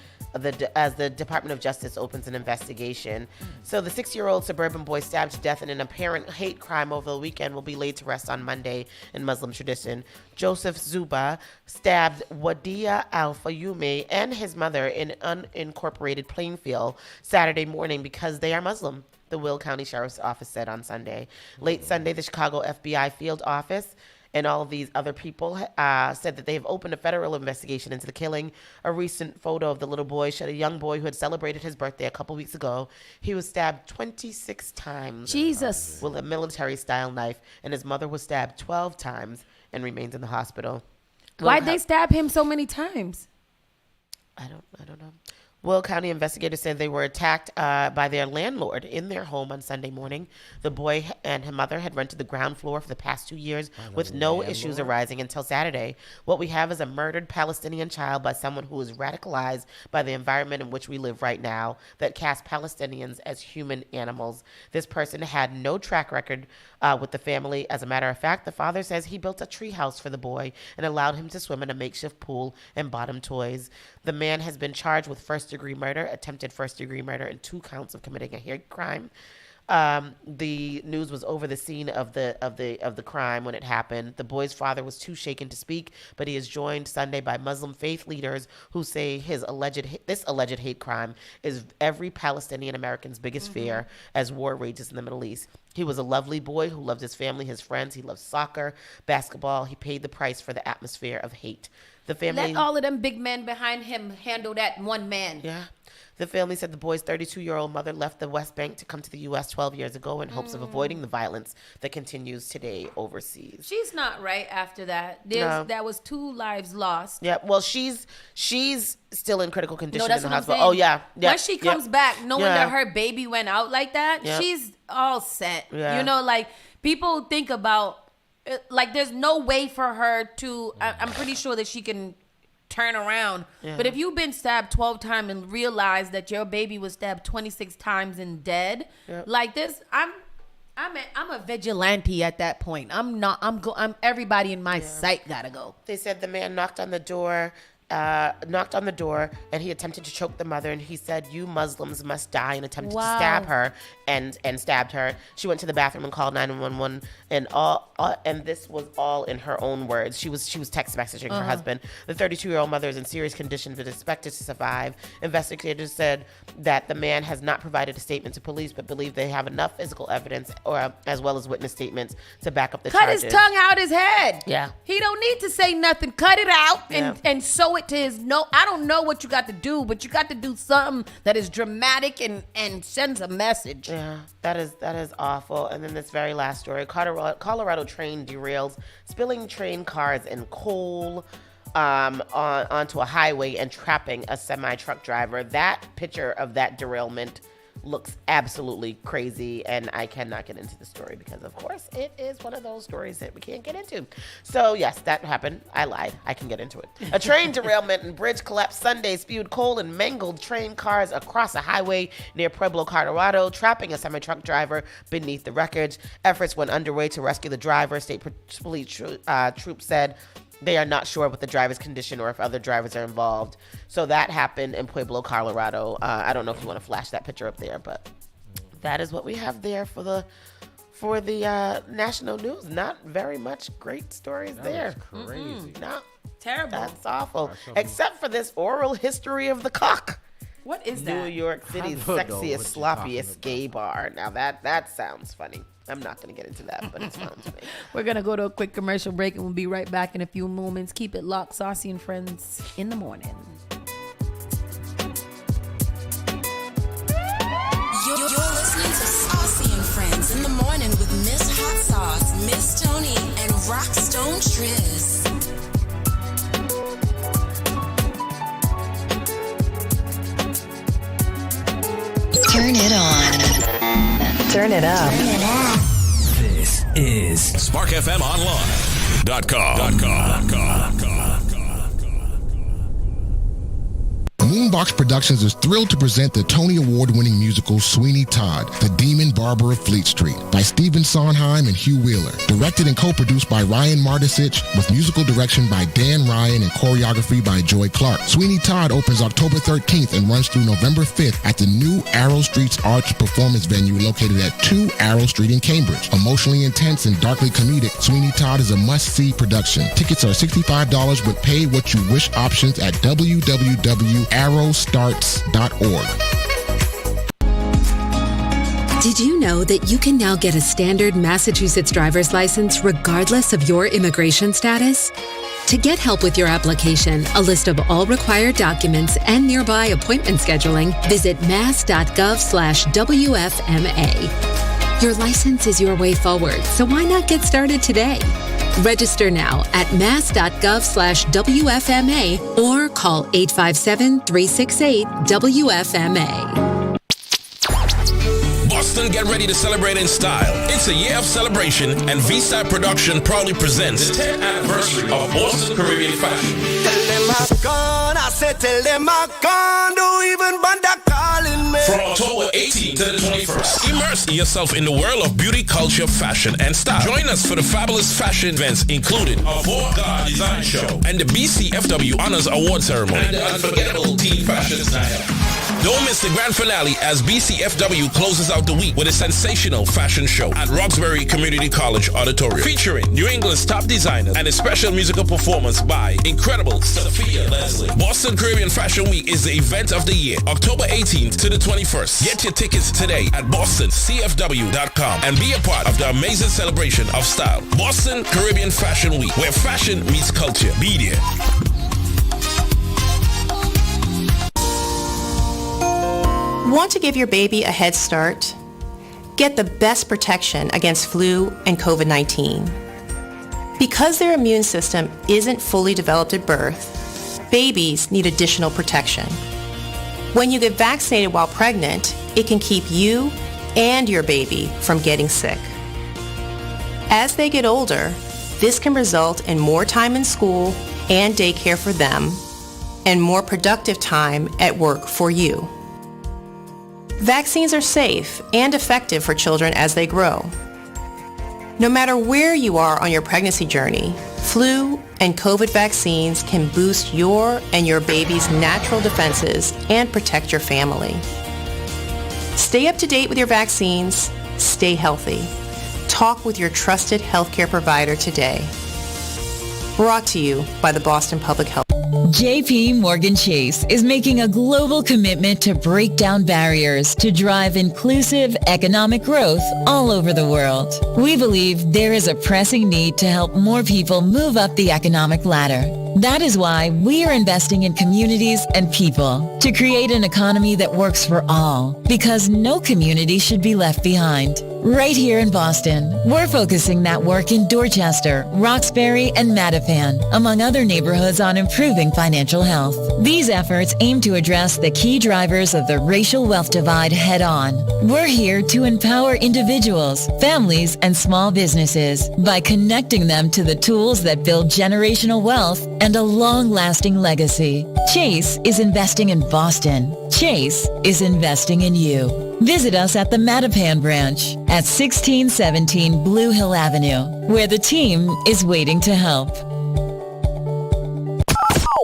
as the Department of Justice opens an investigation. So the 6-year-old suburban boy stabbed to death in an apparent hate crime over the weekend will be laid to rest on Monday in Muslim tradition. Joseph Zuba stabbed Wadia Al-Fayumi and his mother in unincorporated Plainfield Saturday morning because they are Muslim. the Will County Sheriff's Office said on Sunday. Late Sunday, the Chicago FBI field office and all of these other people said that they have opened a federal investigation into the killing. A recent photo of the little boy showed a young boy who had celebrated his birthday a couple weeks ago. He was stabbed 26 times. Jesus. With a military-style knife, and his mother was stabbed 12 times and remains in the hospital. Why'd they stab him so many times? I don't know. Will County investigators said they were attacked by their landlord in their home on Sunday morning. The boy and his mother had rented the ground floor for the past 2 years with no issues arising until Saturday. What we have is a murdered Palestinian child by someone who is radicalized by the environment in which we live right now that casts Palestinians as human animals. This person had no track record with the family. As a matter of fact, the father says he built a treehouse for the boy and allowed him to swim in a makeshift pool and bought him toys. The man has been charged with first-degree murder, attempted first-degree murder, and 2 counts of committing a hate crime. The news was over the scene of the crime when it happened. The boy's father was too shaken to speak, but he is joined Sunday by Muslim faith leaders who say this alleged hate crime is every Palestinian American's biggest fear as war rages in the Middle East. He was a lovely boy who loved his family, his friends. He loved soccer, basketball. He paid the price for the atmosphere of hate. The family Let all of them big men behind him handle that one man. Yeah. The family said the boy's 32-year-old mother left the West Bank to come to the U.S. 12 years ago in hopes of avoiding the violence that continues today overseas. She's not right after that. That was 2 lives lost. Yeah, well, she's still in critical condition that's in the what I'm hospital. saying. Oh, yeah. Once she comes back, knowing that her baby went out like that, Yeah. she's all set. Yeah. You know, like, people think about, like, there's no way for her to, I'm pretty sure that she can turn around. Yeah. But if you've been stabbed 12 times and realize that your baby was stabbed 26 times and dead, like this, I'm a vigilante at that point. I'm everybody in my sight gotta go. They said the man knocked on the door, and he attempted to choke the mother, and he said, "You Muslims must die," and attempted to stab her and stabbed her. She went to the bathroom and called 911, and this was all in her own words. She was text messaging her husband. The 32-year-old mother is in serious condition but expected to survive. Investigators said that the man has not provided a statement to police, but believe they have enough physical evidence, as well as witness statements, to back up the charges. Cut his tongue out his head. Yeah. He don't need to say nothing. Cut it out and sew it to his nose. I don't know what you got to do, but you got to do something that is dramatic and sends a message. Yeah, that is awful. And then this very last story: Colorado train derails, spilling train cars and coal onto a highway and trapping a semi-truck driver. That picture of that derailment looks absolutely crazy, and I cannot get into the story because, of course, it is one of those stories that we can't get into. So, yes, that happened. I lied. I can get into it. A train derailment and bridge collapse Sunday spewed coal and mangled train cars across a highway near Pueblo, Colorado, trapping a semi-truck driver beneath the wreckage. Efforts went underway to rescue the driver. State police troops said they are not sure what the driver's condition or if other drivers are involved. So that happened in Pueblo, Colorado. I don't know if you want to flash that picture up there, but that is what we have there for the national news. Not very much great stories there. That's crazy. No, terrible. That's awful. Except for this oral history of the cock. What is New that? York City's sexiest, sloppiest gay bar. Now that sounds funny. I'm not going to get into that, but it's fun to me. We're going to go to a quick commercial break, and we'll be right back in a few moments. Keep it locked, Saucy and Friends in the morning. You're listening to Saucy and Friends in the morning with Miss Hot Sauce, Miss Tony, and Rockstone Triz. Turn it on. Turn it up. This is SparkFMOnline.com. Moonbox Productions is thrilled to present the Tony Award-winning musical Sweeney Todd, The Demon Barber of Fleet Street, by Stephen Sondheim and Hugh Wheeler. Directed and co-produced by Ryan Martisich, with musical direction by Dan Ryan and choreography by Joy Clark. Sweeney Todd opens October 13th and runs through November 5th at the new Arrow Street's Arts Performance venue located at 2 Arrow Street in Cambridge. Emotionally intense and darkly comedic, Sweeney Todd is a must-see production. Tickets are $65 with pay what you wish options at www.arrowstarts.org. Did you know that you can now get a standard Massachusetts driver's license regardless of your immigration status? To get help with your application, a list of all required documents, and nearby appointment scheduling, visit mass.gov/WFMA. Your license is your way forward, so why not get started today? Register now at mass.gov/WFMA or call 857-368-WFMA. Boston, get ready to celebrate in style. It's a year of celebration, and V-Style Production proudly presents the 10th anniversary of Boston Caribbean Fashion. Tell them I'm gone, I said tell them I'm gone, don't even bother calling me. From October 18th to the 21st, immerse yourself in the world of beauty, culture, fashion, and style. Join us for the fabulous fashion events including a Vogue Design Show and the BCFW Honors Award Ceremony and the unforgettable Teen Fashion Night. Don't miss the grand finale as BCFW closes out the week with a sensational fashion show at Roxbury Community College Auditorium featuring New England's top designers and a special musical performance by incredible Sophia Leslie. Boston Caribbean Fashion Week is the event of the year, October 18th to the 21st. Get your tickets today at bostoncfw.com and be a part of the amazing celebration of style. Boston Caribbean Fashion Week, where fashion meets culture. Be there. Want to give your baby a head start? Get the best protection against flu and COVID-19. Because their immune system isn't fully developed at birth, babies need additional protection. When you get vaccinated while pregnant, it can keep you and your baby from getting sick. As they get older, this can result in more time in school and daycare for them, and more productive time at work for you. Vaccines are safe and effective for children as they grow. No matter where you are on your pregnancy journey, flu and COVID vaccines can boost your and your baby's natural defenses and protect your family. Stay up to date with your vaccines. Stay healthy. Talk with your trusted healthcare provider today. Brought to you by the Boston Public Health. JP Morgan Chase is making a global commitment to break down barriers to drive inclusive economic growth all over the world. We believe there is a pressing need to help more people move up the economic ladder. That is why we are investing in communities and people to create an economy that works for all, because no community should be left behind. Right here in Boston, we're focusing that work in Dorchester, Roxbury, and Mattapan, among other neighborhoods, on improving financial health. These efforts aim to address the key drivers of the racial wealth divide head on. We're here to empower individuals, families, and small businesses by connecting them to the tools that build generational wealth and a long-lasting legacy. Chase is investing in Boston. Chase is investing in you. Visit us at the Mattapan branch at 1617 Blue Hill Avenue, where the team is waiting to help.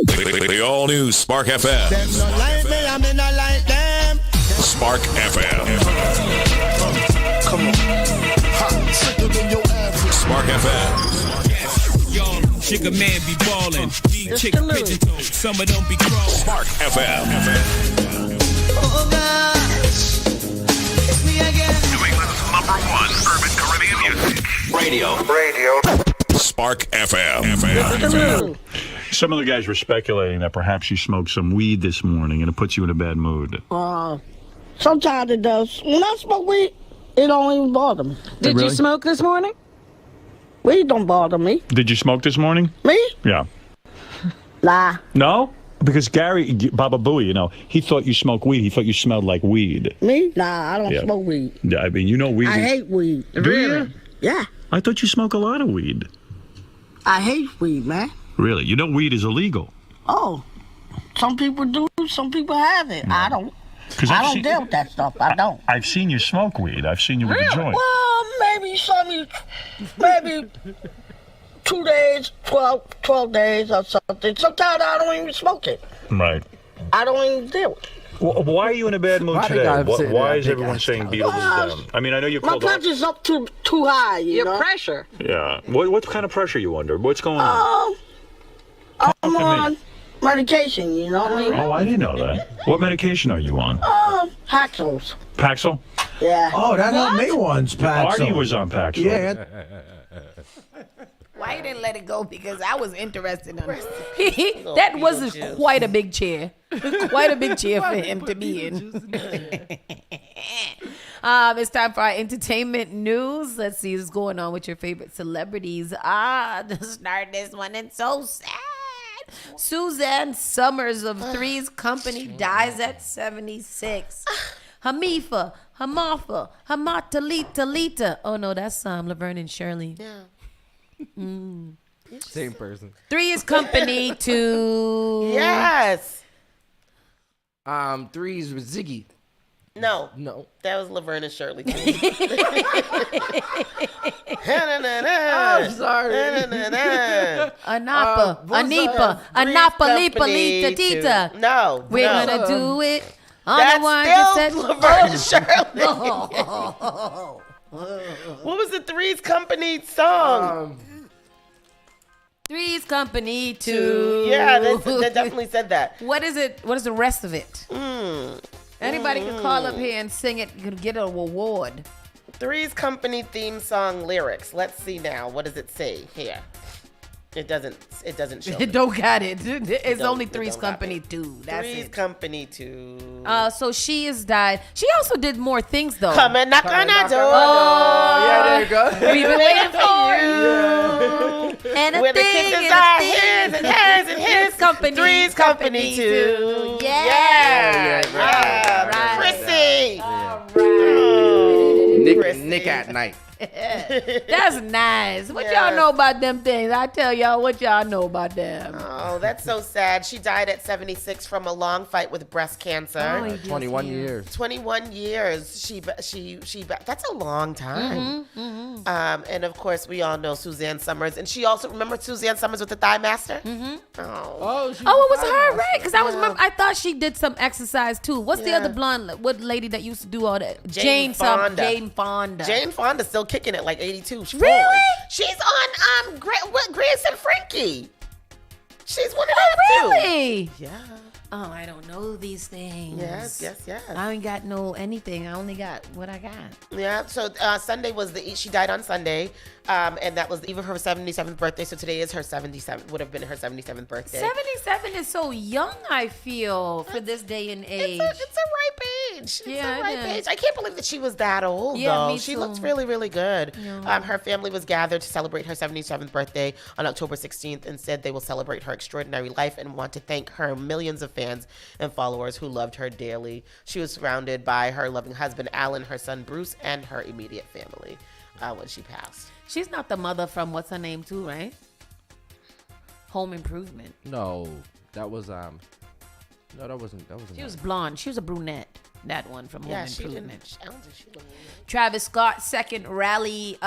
The all-new Spark FM. Them not like me, I mean I like them. Spark FM. Come on. Ha, sicker than your average. Spark FM. Y'all, chicken man be ballin'. Chicken pigeon toes, some of them be crawling. Spark FM. Oh gosh, it's me again. New England's #1 urban Caribbean music. Radio. Spark FM. Some of the guys were speculating that perhaps you smoked some weed this morning and it puts you in a bad mood. Sometimes it does. When I smoke weed, it don't even bother me. Did you smoke this morning? Weed don't bother me. Did you smoke this morning? Me? Yeah. Nah. No? Because Gary, Baba Booey, you know, he thought you smoked weed. He thought you smelled like weed. Me? Nah, I don't Yeah. smoke weed. Yeah, I mean, you know weed. I hate weed. Do you? Yeah. I thought you smoke a lot of weed. I hate weed, man. Really? You know weed is illegal. Oh, some people do, some people have it. I don't. 'Cause I I've don't seen- deal with that stuff. I don't. I've seen you smoke weed. I've seen you with a joint. Well, maybe 2 days, 12 days or something. Sometimes I don't even smoke it. Right. I don't even deal with it. Why are you in a bad mood Why today? the guy sitting Why there, big is everyone saying Beatles is down? I mean, I know you're My called off. pressure's up too high, you know? pressure. Yeah. What kind of pressure are you under? What's going on? I'm on medication, you know what I mean? Oh, I didn't know that. What medication are you on? Paxils. Paxil? Yeah. Oh, that helped me once, Paxil. Artie was on Paxil. Yeah. Why you didn't let it go? Because I was interested in it. That was quite a big chair. Quite a big chair for him to be in. It's time for our entertainment news. Let's see what's going on with your favorite celebrities. To start this one, it's so sad. Suzanne Summers of Three's Company dies at 76. Hamifa, Hamafa, Hamatalita. Oh no, that's Laverne and Shirley. Yeah. Same person. Three's Company to Yes. Three's with Ziggy. No. That was Laverne and Shirley. I'm sorry. Anapa, Anapa, Lipa, Lita, Tita. No. We're gonna do it. That's still Laverne and Shirley. What was the Three's Company song? Three's Company to. Yeah, that definitely said that. What is it? What is the rest of it? Anybody can call up here and sing it. You can get an award. Three's Company theme song lyrics. Let's see now. What does it say here? It doesn't show. It don't got it. It's only Three's Company 2. That's Three's it. Company 2. So she has died. She also did more things though. Come and knock on our door. Oh, yeah, there you go. We've been waiting for you. And where the kisses are his and hers and his. Company. Three's Company 2. Yeah. Chrissy. Nick at night. That's nice. What y'all know about them things? I tell y'all what y'all know about them. Oh, that's so sad. She died at 76 from a long fight with breast cancer. 21 years. 21 years. She that's a long time. And of course, we all know Suzanne Summers, and she also remember Suzanne Summers with the Thigh Master. Oh, it was her, right? Because I thought she did some exercise too. What's the other blonde? What lady that used to do all that? Jane Fonda. Jane Fonda still kicking it like 82. Really? She's on Grace and Frankie. She's one of them really? too. Yeah. Oh, I don't know these things. Yes. I ain't got anything. I only got what I got. Yeah. So Sunday was she died on Sunday, and that was even her 77th birthday. So today is her 77th. Would have been her 77th birthday. 77 is so young. I feel for this day and age. It's a ripe age. It's a ripe age. I can't believe that she was that old. Yeah, though. me She too. looks really, really good. Yeah. Her family was gathered to celebrate her 77th birthday on October 16th, and said they will celebrate her extraordinary life and want to thank her millions of fans and followers who loved her dearly. She was surrounded by her loving husband Alan, her son Bruce, and her immediate family when she passed. She's not the mother from what's her name too, right? Home Improvement. No, that was no, that wasn't. She was blonde. She was a brunette. That one from Home Improvement. I don't think she looked. Travis Scott's second rally,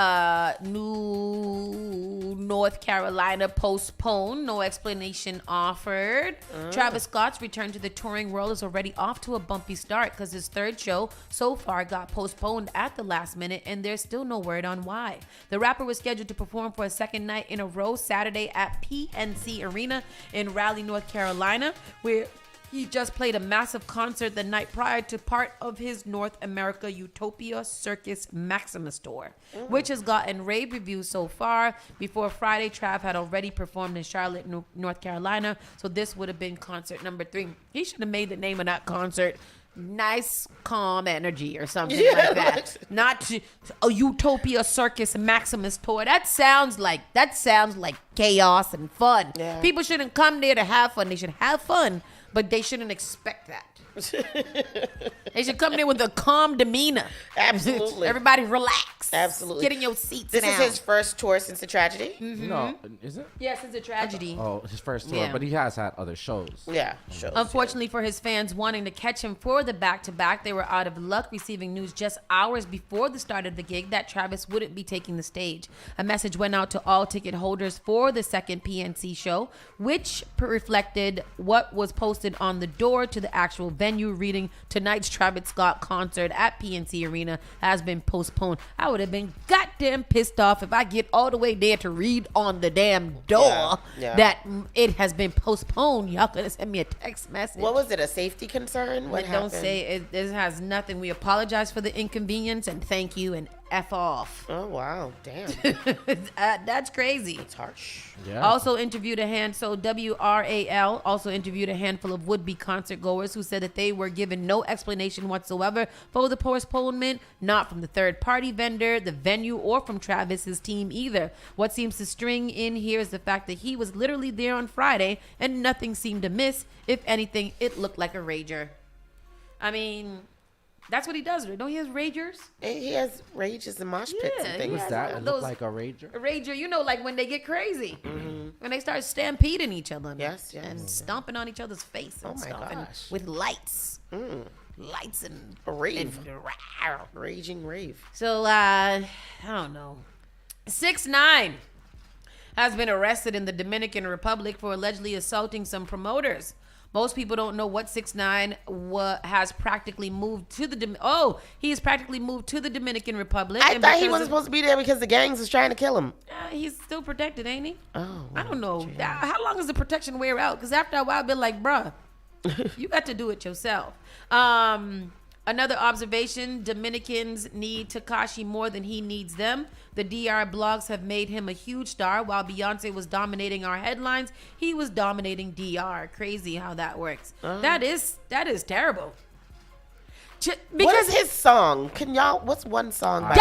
New North Carolina, postponed. No explanation offered. Travis Scott's return to the touring world is already off to a bumpy start because his third show so far got postponed at the last minute, and there's still no word on why. The rapper was scheduled to perform for a second night in a row Saturday at PNC Arena in Raleigh, North Carolina, where he just played a massive concert the night prior to part of his North America Utopia Circus Maximus tour, which has gotten rave reviews so far. Before Friday, Trav had already performed in Charlotte, North Carolina, so this would have been concert number 3. He should have made the name of that concert Nice Calm Energy or something like that. Not a Utopia Circus Maximus tour. That sounds like chaos and fun. Yeah. People shouldn't come there to have fun. They should have fun, but they shouldn't expect that. They should come there with a calm demeanor. Absolutely. Everybody relax. Absolutely. Get in your seats. This is his first tour since the tragedy? No, is it? Yes, it's a tragedy. Oh, his first tour, Yeah. but he has had other shows. Yeah, shows. Unfortunately for his fans wanting to catch him for the back-to-back, they were out of luck receiving news just hours before the start of the gig that Travis wouldn't be taking the stage. A message went out to all ticket holders for the second PNC show, which reflected what was posted on the door to the actual venue. venue reading tonight's Travis Scott concert at PNC Arena has been postponed. I would have been goddamn pissed off if I get all the way there to read on the damn door that it has been postponed. Y'all could have sent me a text message. What was it, a safety concern? What happened? Don't say it. It has nothing. We apologize for the inconvenience and thank you and F off. Oh, wow. Damn. That's crazy. It's harsh. Yeah. Also interviewed WRAL also interviewed a handful of would-be concert goers who said that they were given no explanation whatsoever for the postponement, not from the third-party vendor, the venue, or from Travis's team either. What seems to string in here is the fact that he was literally there on Friday and nothing seemed amiss. If anything, it looked like a rager. I mean, that's what he does. Don't he have ragers? He has rages and mosh pits and things. What's that? It look like a rager? A rager, you know, like when they get crazy. Mm-hmm. When they start stampeding each other. Yes. And stomping on each other's face. And my gosh. With lights. Lights and... A rave. Raging rave. So, I don't know. 6ix9ine has been arrested in the Dominican Republic for allegedly assaulting some promoters. Most people don't know what 6ix9ine has practically moved to the he has practically moved to the Dominican Republic. I thought he wasn't supposed to be there because the gangs was trying to kill him. He's still protected, ain't he? Oh, I don't know. How long does the protection wear out? Because after a while, I'll be like, bruh, you got to do it yourself. Another observation, Dominicans need Tekashi more than he needs them. The DR blogs have made him a huge star. While Beyonce was dominating our headlines, he was dominating DR. Crazy how that works. That is terrible. What is his song? What's one song? Oh,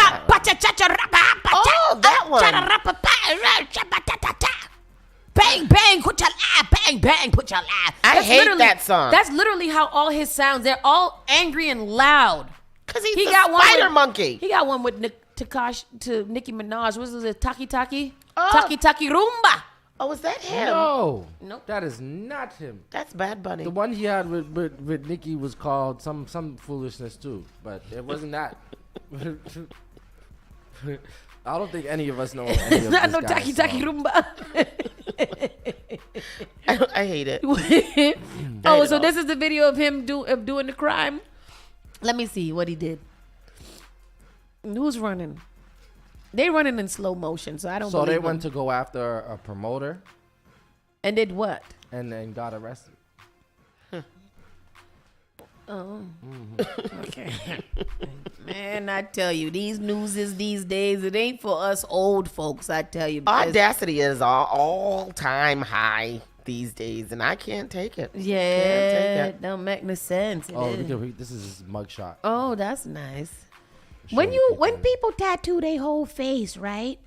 that one. Bang, bang, put your life. Bang, bang, put your life. I hate that song. That's literally how all his sounds, they're all angry and loud. Because he got spider monkey. He got one with Tekashi to Nicki Minaj. What was it? Taki Taki? Taki Taki Rumba. Oh, is that him? No. Nope. That is not him. That's Bad Bunny. The one he had with Nicki was called some foolishness too, but it wasn't that. I don't think any of us know. It's not no Taki Taki Rumba. I hate it. So this is the video of him doing the crime. Let me see what he did. Who's running? They running in slow motion, so I don't. So they went to go after a promoter, and did what? And then got arrested. Oh, okay. Man, I tell you, these newses these days, it ain't for us old folks. I tell you, audacity is all-time high these days, and I can't take it. Yeah, can't take it. Don't make no sense. This is his mugshot. Oh, that's nice. When people tattoo their whole face, right?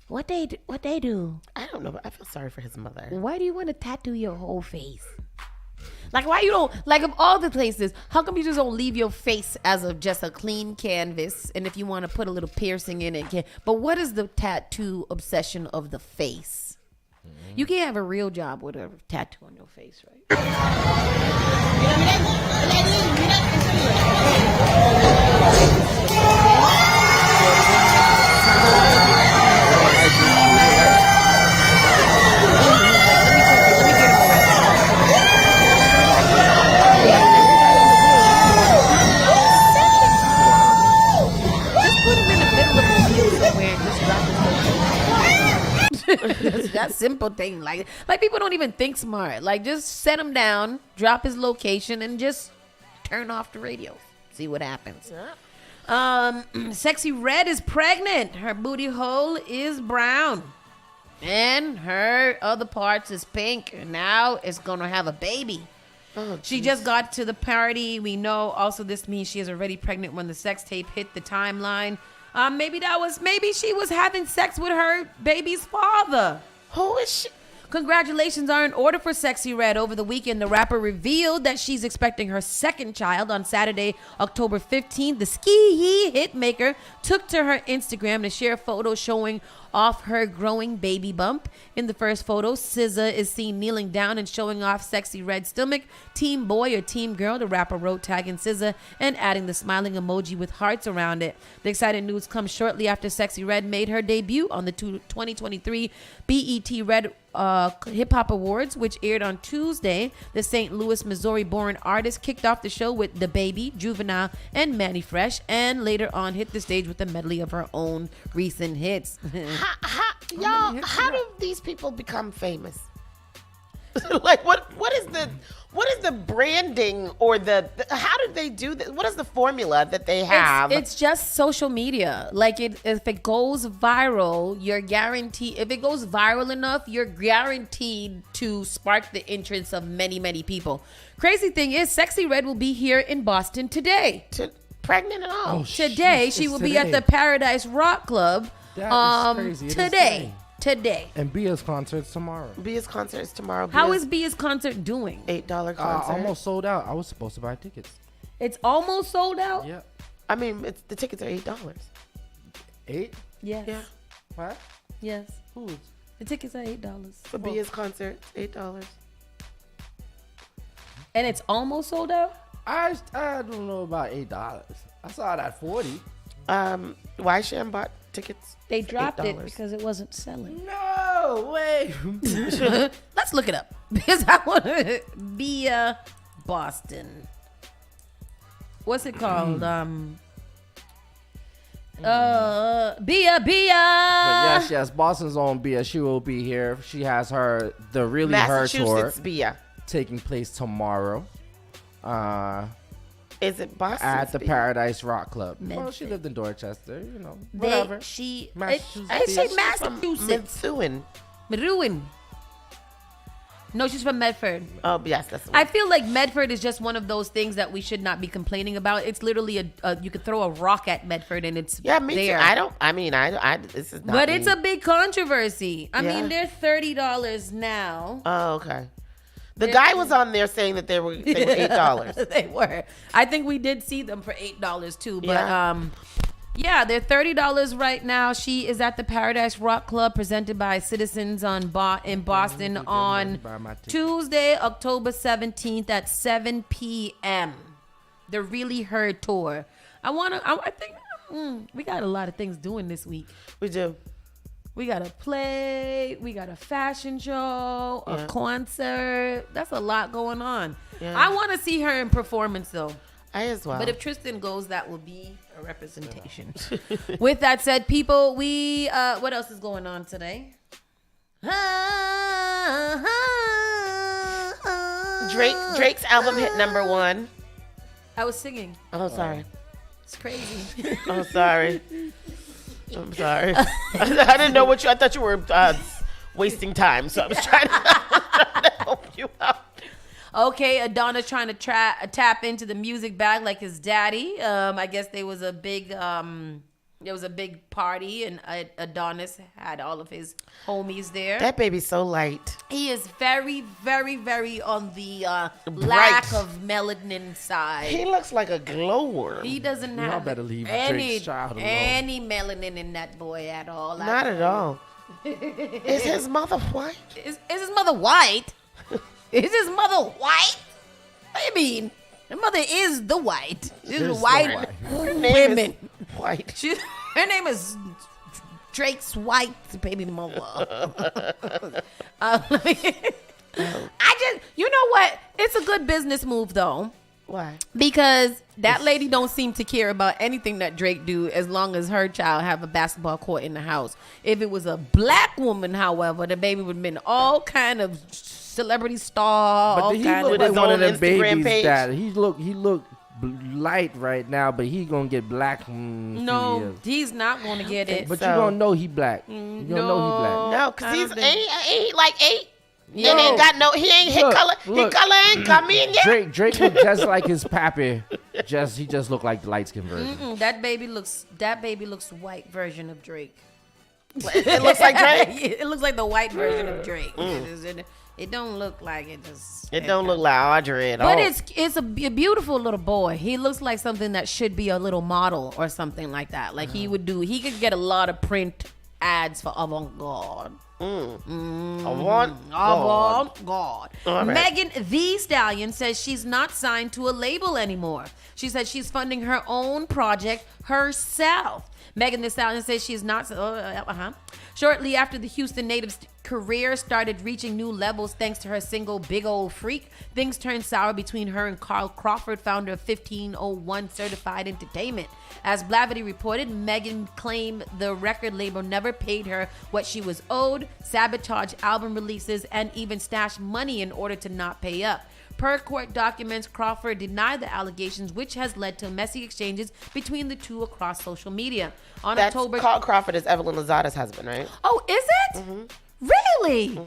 What they do? I don't know, but I feel sorry for his mother. Why do you want to tattoo your whole face? Like, why you don't, like, of all the places, how come you just don't leave your face as of just a clean canvas? And if you want to put a little piercing in it, but what is the tattoo obsession of the face? Mm-hmm. You can't have a real job with a tattoo on your face, right? That simple thing, like people don't even think smart. Like, just set him down, drop his location, and just turn off the radio. See what happens. Sexy Red is pregnant. Her booty hole is brown, and her other parts is pink. And now it's gonna have a baby. She just got to the party. We know. Also, this means she is already pregnant when the sex tape hit the timeline. Maybe she was having sex with her baby's father. Who is she? Congratulations are in order for Sexy Red. Over the weekend, the rapper revealed that she's expecting her second child. On Saturday, October 15th, the Ski hit maker took to her Instagram to share photos showing off her growing baby bump. In the first photo, SZA is seen kneeling down and showing off Sexy Red's stomach. Team boy or team girl, the rapper wrote, tagging SZA and adding the smiling emoji with hearts around it. The exciting news comes shortly after Sexy Red made her debut on the 2023 BET Red Hip Hop Awards, which aired on Tuesday. The St. Louis, Missouri-born artist kicked off the show with The Baby, Juvenile, and Manny Fresh, and later on hit the stage with a medley of her own recent hits. How do these people become famous? Like, what is the branding or how did they do this? What is the formula that they have? It's just social media. Like, if it goes viral, you're guaranteed. If it goes viral enough, you're guaranteed to spark the interest of many, many people. Crazy thing is, Sexy Red will be here in Boston today. Pregnant and all. Today, she will be at the Paradise Rock Club. That is crazy. Today. And Bia's concert's tomorrow. Bia's concert is tomorrow. How is Bia's concert doing? $8 concert. Almost sold out. I was supposed to buy tickets. It's almost sold out? Yeah. I mean, the tickets are $8. 8? Yes. Yeah. What? Yes. Who's? The tickets are $8. For Bia's concert, $8. And it's almost sold out? I don't know about $8. I saw it at $40. Why Sham bought tickets? They dropped it because it wasn't selling. No way. Let's look it up because I want to be Boston. What's it called? Bia. But yes, Boston's own Bia. She will be here. She has the Really Her tour Bia taking place tomorrow. Is it Boston? At the Paradise Rock Club. Medford. Well, she lived in Dorchester, whatever. I say Massachusetts. Massachusetts. Methuen. No, she's from Medford. Oh, yes, that's the one. I feel like Medford is just one of those things that we should not be complaining about. It's literally you could throw a rock at Medford and it's me there. too. This is not But it's a big controversy. I mean, they're $30 now. Oh, okay. The guy was on there saying that they were $8. They were. I think we did see them for $8 too. But yeah, they're $30 right now. She is at the Paradise Rock Club presented by Citizens in Boston on Tuesday, October 17th at 7 p.m. The Really Her tour. I think we got a lot of things doing this week. We do. We got a play, we got a fashion show, a concert. That's a lot going on. Yeah. I want to see her in performance though. I as well. But if Tristan goes, that will be a representation. With that said, people, we what else is going on today? Drake's album hit #1. I was singing. Oh, sorry. It's crazy. Oh, sorry. I'm sorry. I didn't know what I thought you were wasting time, so I was trying to help you out. Okay, Adonis trying to tap into the music bag like his daddy. I guess there was a big party and Adonis had all of his homies there. That baby's so light. He is very, very, very on the lack of melanin side. He looks like a glowworm. He doesn't have any melanin in that boy at all. Not at all. Is his mother white? Is his mother white? Is his mother white? What do you mean? Her mother is the white. She's white women. White. Her name is Drake's white baby mother. You know what? It's a good business move though. Why? Because that lady don't seem to care about anything that Drake do as long as her child have a basketball court in the house. If it was a black woman, however, the baby would have been all kind of celebrity star. But he look like one of them babies that he look light right now, but he gonna get black. No, he's not gonna get it. But you gonna know he black. You gonna know he black. No, cause ain't like 8. He ain't his color. His color ain't come in yet. Drake look just like his pappy. He just look like the light skin version. That baby looks white version of Drake. It looks like Drake. It looks like the white version of Drake. It don't look like it. It don't look like Audrey at all. But it's a beautiful little boy. He looks like something that should be a little model or something like that. Like he could get a lot of print ads for Avant-Garde. Avant-Garde. Megan Thee Stallion says she's not signed to a label anymore. She said she's funding her own project herself. Megan Thee Stallion says she is not. Shortly after the Houston native's career started reaching new levels thanks to her single Big Old Freak, things turned sour between her and Carl Crawford, founder of 1501 Certified Entertainment. As Blavity reported, Megan claimed the record label never paid her what she was owed, sabotaged album releases, and even stashed money in order to not pay up. Per court documents, Crawford denied the allegations, which has led to messy exchanges between the two across social media. Carl Crawford is Evelyn Lozada's husband, right? Oh, is it? Mm-hmm. Really?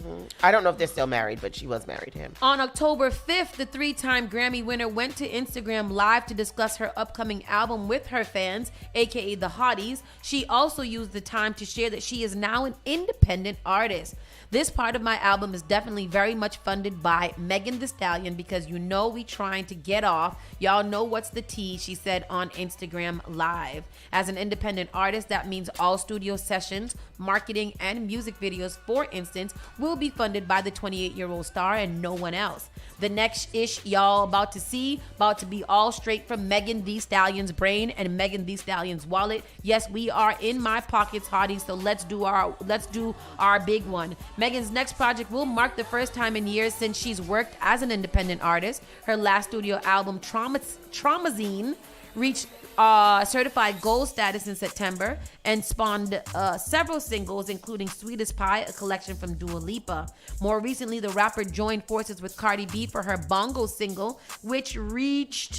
I don't know if they're still married, but she was married to him. On October 5th, the 3-time Grammy winner went to Instagram Live to discuss her upcoming album with her fans, aka the Hotties. She also used the time to share that she is now an independent artist. This part of my album is definitely very much funded by Megan Thee Stallion because you know we trying to get off. Y'all know what's the tea, she said on Instagram Live. As an independent artist, that means all studio sessions, marketing, and music videos, for instance, will be funded by the 28-year-old star and no one else. The next ish y'all about to see, about to be all straight from Megan Thee Stallion's brain and Megan Thee Stallion's wallet. Yes, we are in my pockets, hotties, so let's do our big one. Megan's next project will mark the first time in years since she's worked as an independent artist. Her last studio album, Traumazine, reached certified gold status in September and spawned several singles, including Sweetest Pie, a collection from Dua Lipa. More recently, the rapper joined forces with Cardi B for her Bongo single, which reached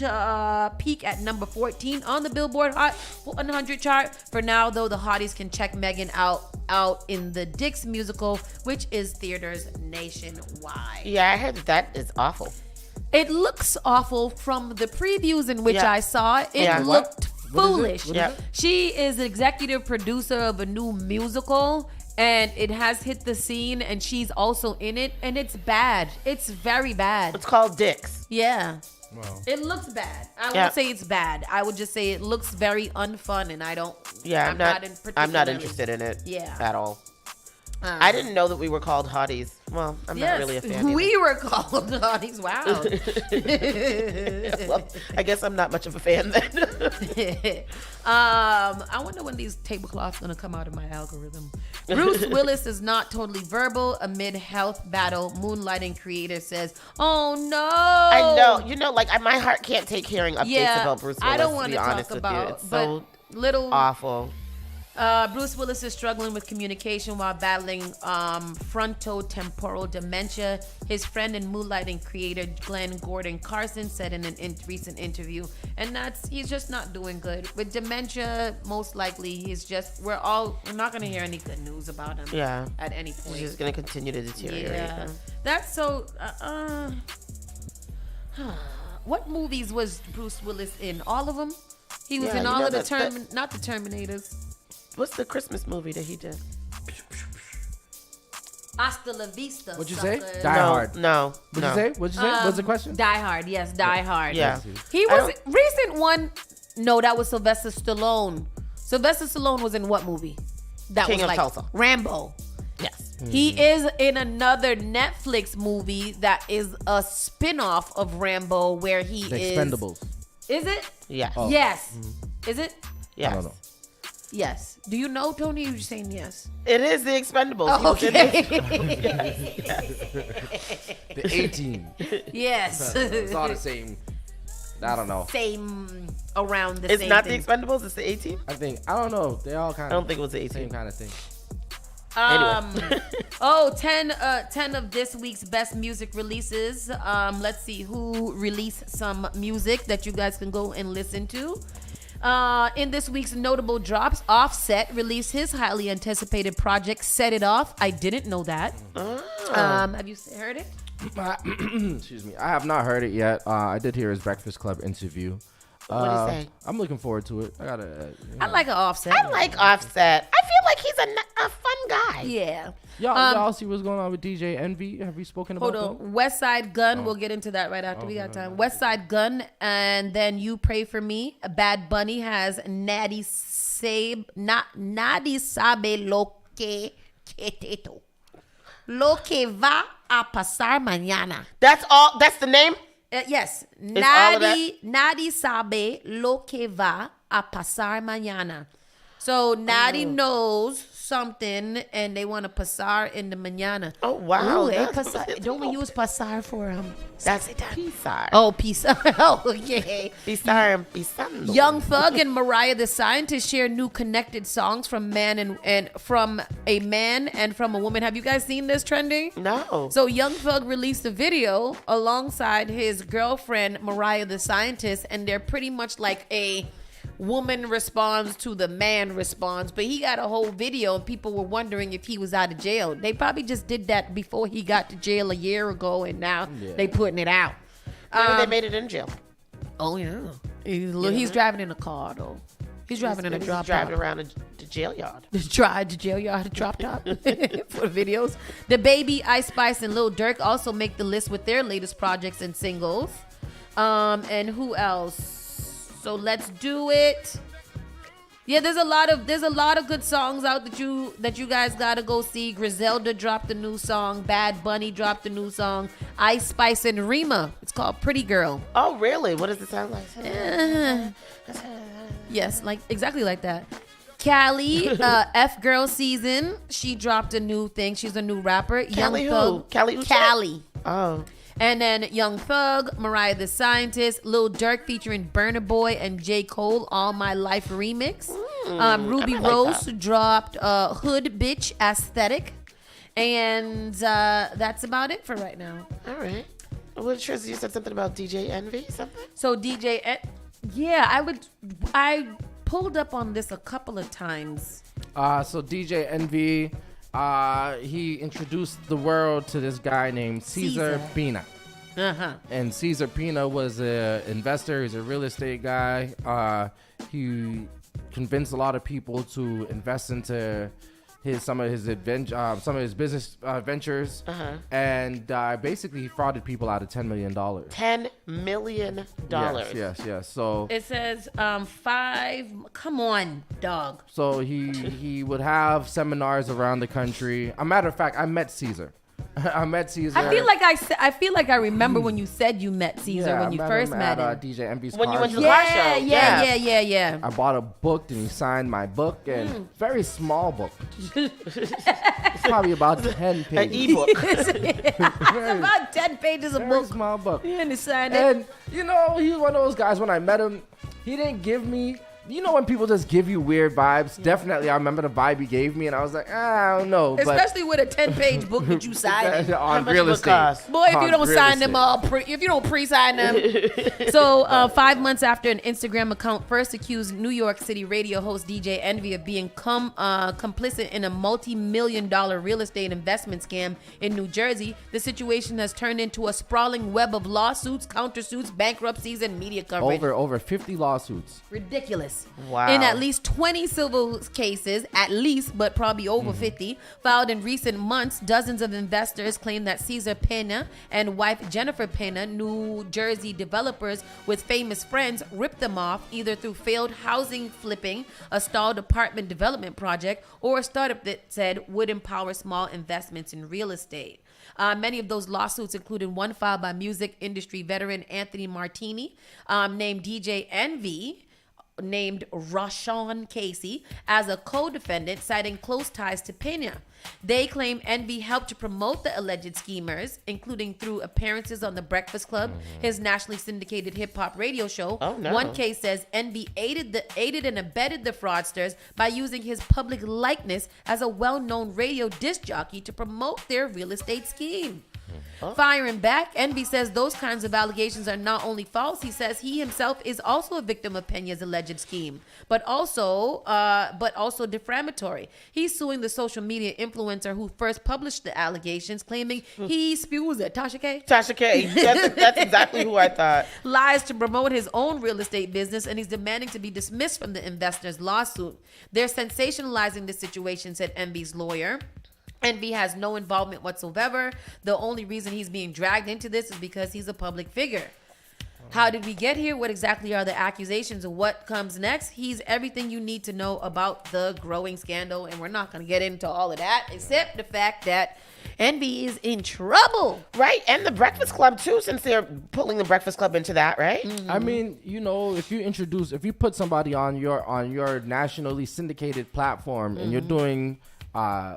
peak at number 14 on the Billboard Hot 100 chart. For now, though, the hotties can check Megan out in the Dix musical, which is theaters nationwide. Yeah, I heard that is awful. It looks awful from the previews in which I saw. It looked foolish. She is executive producer of a new musical, and it has hit the scene, and she's also in it, and it's bad. It's very bad. It's called Dix. Yeah. Wow. It looks bad. I won't say it's bad. I would just say it looks very unfun, and I don't. Yeah, I'm not interested in it. At all. I didn't know that we were called hotties. Well, I'm not really a fan. We were called hotties. Wow. Well, I guess I'm not much of a fan then. I wonder when these tablecloths gonna come out of my algorithm. Bruce Willis is not totally verbal amid health battle. Moonlighting creator says, "Oh no." I know. You know, like my heart can't take hearing updates about Bruce Willis. I don't want to be honest talk with about, you. It's but so awful. Bruce Willis is struggling with communication while battling frontotemporal dementia. His friend and Moonlighting creator Glenn Gordon Carson said in an recent interview, and he's just not doing good with dementia. Most likely, we're not going to hear any good news about him. Yeah. At any point, he's just going to continue to deteriorate. Yeah, that's so. What movies was Bruce Willis in? All of them. He was in all of not the Terminators. What's the Christmas movie that he did? Hasta la vista. What'd you suckers. say? Die Hard. No. What'd you say? What's the question? Die Hard. Yes, Die Hard. Yeah. He was recent one. No, that was Sylvester Stallone. Sylvester Stallone was in what movie? That King was of like Tulsa. Rambo. Yes. He is in another Netflix movie that is a spin-off of Rambo where he is. The Expendables. Is it? Yes. Oh. Yes. Is it? Yes. I don't know. Yes. Do you know, Tony? You're saying yes. It is the Expendables. Oh, okay. The 18. Yes. It's all the same. I don't know. Same around the it's same not thing. the Expendables, it's the 18? I don't know. They all kind of. I don't think it was the 18. Same kind of thing. Anyway. 10 of this week's best music releases. Let's see who released some music that you guys can go and listen to. In this week's notable drops, Offset released his highly anticipated project, Set It Off. I didn't know that. Have you heard it? Excuse me. I have not heard it yet. I did hear his Breakfast Club interview. What did he say? I'm looking forward to it. I like an Offset. I like Offset. I feel like he's a fun guy. Yeah. Y'all see what's going on with DJ Envy? Have we spoken about Hold that? on. West Side Gun. We'll get into that right after we got time. West Side Gun, and then You Pray For Me. Bad Bunny has Nadie Sabe Lo Que Queteto. Lo Que Va A Pasar Mañana. That's all. That's the name? Yes. Nadie Nadie Sabe Lo Que Va A Pasar Mañana. So Natty knows something, and they want to pasar in the mañana. Oh wow! Don't we use pasar for That's pisar. Oh, pisar. Oh, okay. Pisar and pisando. Young Thug and Mariah the Scientist share new connected songs from and from a man and from a woman. Have you guys seen this trending? No. So Young Thug released a video alongside his girlfriend Mariah the Scientist, and they're pretty much like a woman responds to the man responds, but he got a whole video and people were wondering if he was out of jail. They probably just did that before he got to jail a year ago, and now they putting it out. Maybe they made it in jail. Oh yeah, he's driving in a car though. He's driving in a drop top. Driving around the jail yard. The jail yard drop top for the videos. The Baby, Ice Spice, and Lil Durk also make the list with their latest projects and singles. And who else? So let's do it. Yeah, there's a lot of good songs out that you guys gotta go see. Griselda dropped a new song. Bad Bunny dropped a new song. Ice Spice and Rima. It's called Pretty Girl. Oh really? What does it sound like? Yes, like exactly like that. Callie, F Girl Season. She dropped a new thing. She's a new rapper. Callie Young who? Callie Callie. Oh. And then Young Thug, Mariah the Scientist, Lil Durk featuring Burna Boy and J. Cole, All My Life remix. Ruby Rose dropped Hood Bitch Aesthetic. And that's about it for right now. All right. Well, Triz, you said something about DJ Envy, something? So I pulled up on this a couple of times. So DJ Envy, he introduced the world to this guy named Cesar Pina. And Cesar Pina was an investor. He's a real estate guy. He convinced a lot of people to invest into some of his business ventures, and basically he frauded people out of $10 million. $10 million. Yes. So it says 5. Come on, dog. So he would have seminars around the country. A matter of fact, I met Caesar. I met Caesar. I feel like I remember when you said you met Caesar when you first met him. DJ Envy's when car you went to show. the car show. Yeah. I bought a book and he signed my book, and very small book. It's probably about 10 pages. An ebook. It's about 10 pages of Very book. small book. Yeah, and he signed it. And he's one of those guys. When I met him, he didn't give me. You know when people just give you weird vibes? Definitely, I remember the vibe he gave me, and I was like, I don't know. Especially with a 10-page book that you signed on real estate. Boy, if you don't sign them all, if you don't pre-sign them. So 5 months after an Instagram account first accused New York City radio host DJ Envy of being complicit in a multi-million-dollar real estate investment scam in New Jersey, the situation has turned into a sprawling web of lawsuits, countersuits, bankruptcies, and media coverage. Over 50 lawsuits. Ridiculous. Wow. In at least 20 civil cases, but probably over 50, filed in recent months, dozens of investors claim that Cesar Pena and wife Jennifer Pena, New Jersey developers with famous friends, ripped them off either through failed housing flipping, a stalled apartment development project, or a startup that said would empower small investments in real estate. Many of those lawsuits included one filed by music industry veteran Anthony Martini, named DJ Envy, named Rashawn Casey, as a co-defendant, citing close ties to Pena. They claim Envy helped to promote the alleged schemers, including through appearances on The Breakfast Club, his nationally syndicated hip-hop radio show. Oh, no. One case says Envy aided and abetted the fraudsters by using his public likeness as a well-known radio disc jockey to promote their real estate scheme. Firing back, Envy says those kinds of allegations are not only false. He says he himself is also a victim of Pena's alleged scheme, but also defamatory. He's suing the social media influencer who first published the allegations, claiming he spews it. Tasha K? Tasha K. That's exactly who I thought. Lies to promote his own real estate business, and he's demanding to be dismissed from the investors' lawsuit. They're sensationalizing the situation, said Envy's lawyer. Envy has no involvement whatsoever. The only reason he's being dragged into this is because he's a public figure. How did we get here? What exactly are the accusations and what comes next? He's everything you need to know about the growing scandal, and we're not going to get into all of that, except the fact that Envy is in trouble. Right, and the Breakfast Club too, since they're pulling the Breakfast Club into that, right? Mm-hmm. I mean, if you put somebody on your nationally syndicated platform and you're doing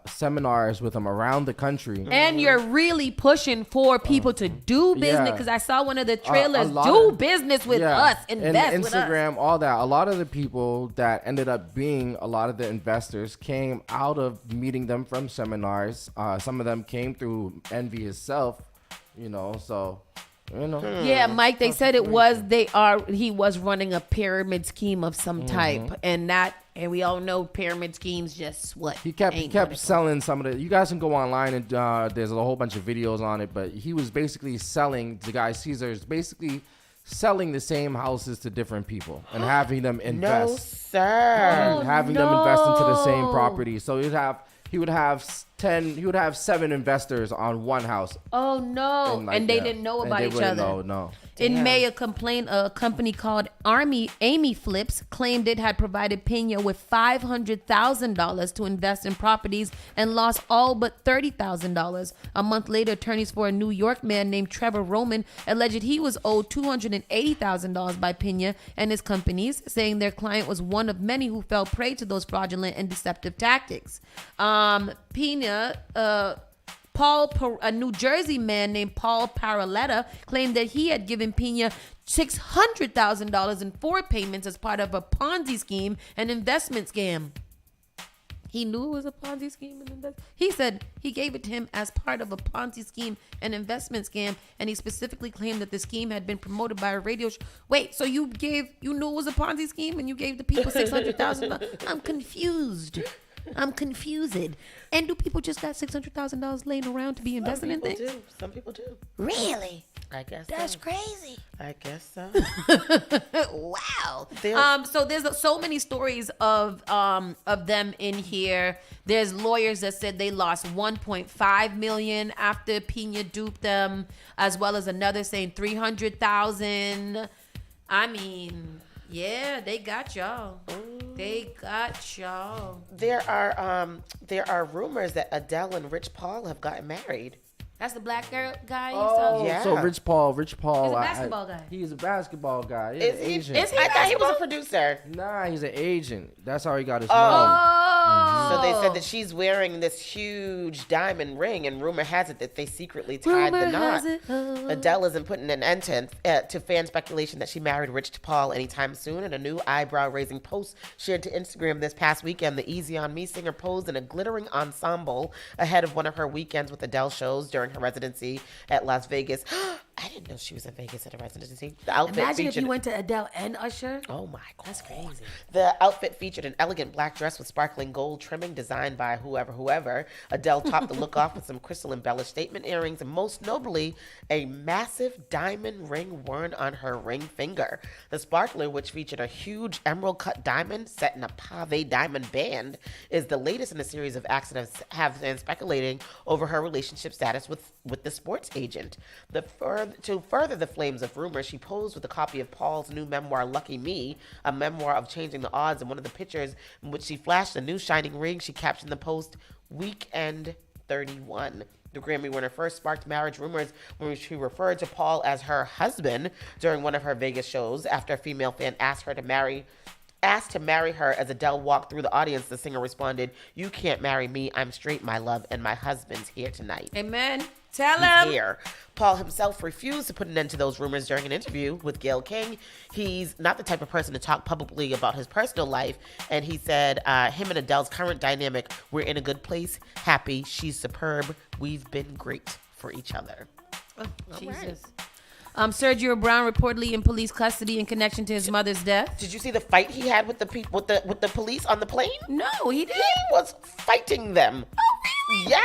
seminars with them around the country, and you're really pushing for people to do business, because I saw one of the trailers, do business with us, invest and with us. Instagram, all that. A lot of the people that ended up being a lot of the investors came out of meeting them from seminars. Some of them came through Envy itself, so. Yeah, Mike, they said he was running a pyramid scheme of some type, and we all know pyramid schemes just he kept selling some of the. You guys can go online and there's a whole bunch of videos on it, but he was basically selling, the guy Caesar is basically selling the same houses to different people and having them invest. No, sir. Having them invest into the same property. So he would have 7 investors on one house. Oh no! And they didn't know about each other. No. In May, a company called Amy Flips claimed it had provided Pena with $500,000 to invest in properties and lost all but $30,000. A month later, attorneys for a New York man named Trevor Roman alleged he was owed $280,000 by Pena and his companies, saying their client was one of many who fell prey to those fraudulent and deceptive tactics. Pena, a New Jersey man named Paul Paraletta claimed that he had given Pena $600,000 in 4 payments as part of a Ponzi scheme and investment scam. He knew it was a Ponzi scheme and investment. He said he gave it to him as part of a Ponzi scheme and investment scam, and he specifically claimed that the scheme had been promoted by a radio show. Wait, so you knew it was a Ponzi scheme and you gave the people $600,000? I'm confused. And do people just got $600,000 laying around to be investing in things? Some people do. Really? I guess that's so. crazy. I guess so. Wow. So there's so many stories of them in here. There's lawyers that said they lost $1.5 million after Pena duped them, as well as another saying $300,000. I mean, yeah, they got y'all. They got y'all. There are rumors that Adele and Rich Paul have gotten married. That's the black girl guy. Yeah. So Rich Paul. He's a basketball guy. He's a basketball guy. He's an agent. Is he? I thought he was a producer. Nah, he's an agent. That's how he got his money. So they said that she's wearing this huge diamond ring, and rumor has it that they secretly tied the knot. Adele isn't putting an end to fan speculation that she married Rich Paul anytime soon. In a new eyebrow-raising post shared to Instagram this past weekend, the Easy On Me singer posed in a glittering ensemble ahead of one of her weekends with Adele shows during her residency at Las Vegas. I didn't know she was in Vegas at a residency. The outfit Imagine featured, if you went to Adele and Usher. Oh my God. That's crazy. The outfit featured an elegant black dress with sparkling gold trimming designed by whoever. Adele topped the look off with some crystal embellished statement earrings and most notably a massive diamond ring worn on her ring finger. The sparkler, which featured a huge emerald cut diamond set in a pave diamond band, is the latest in a series of accidents have been speculating over her relationship status with the sports agent. To further the flames of rumor, she posed with a copy of Paul's new memoir, Lucky Me, a memoir of changing the odds. In one of the pictures in which she flashed a new shining ring, she captioned the post, Weekend 31. The Grammy winner first sparked marriage rumors when she referred to Paul as her husband during one of her Vegas shows after a female fan asked to marry her. As Adele walked through the audience, the singer responded, "You can't marry me. I'm straight, my love, and my husband's here tonight." Amen. Tell He's him. here. Paul himself refused to put an end to those rumors during an interview with Gayle King. He's not the type of person to talk publicly about his personal life, and he said him and Adele's current dynamic, we're in a good place, happy, she's superb, we've been great for each other. Oh, Jesus. Sergio Brown reportedly in police custody in connection to his mother's death. Did you see the fight he had with the police on the plane? No, he didn't. He was fighting them. Oh, really? Yeah,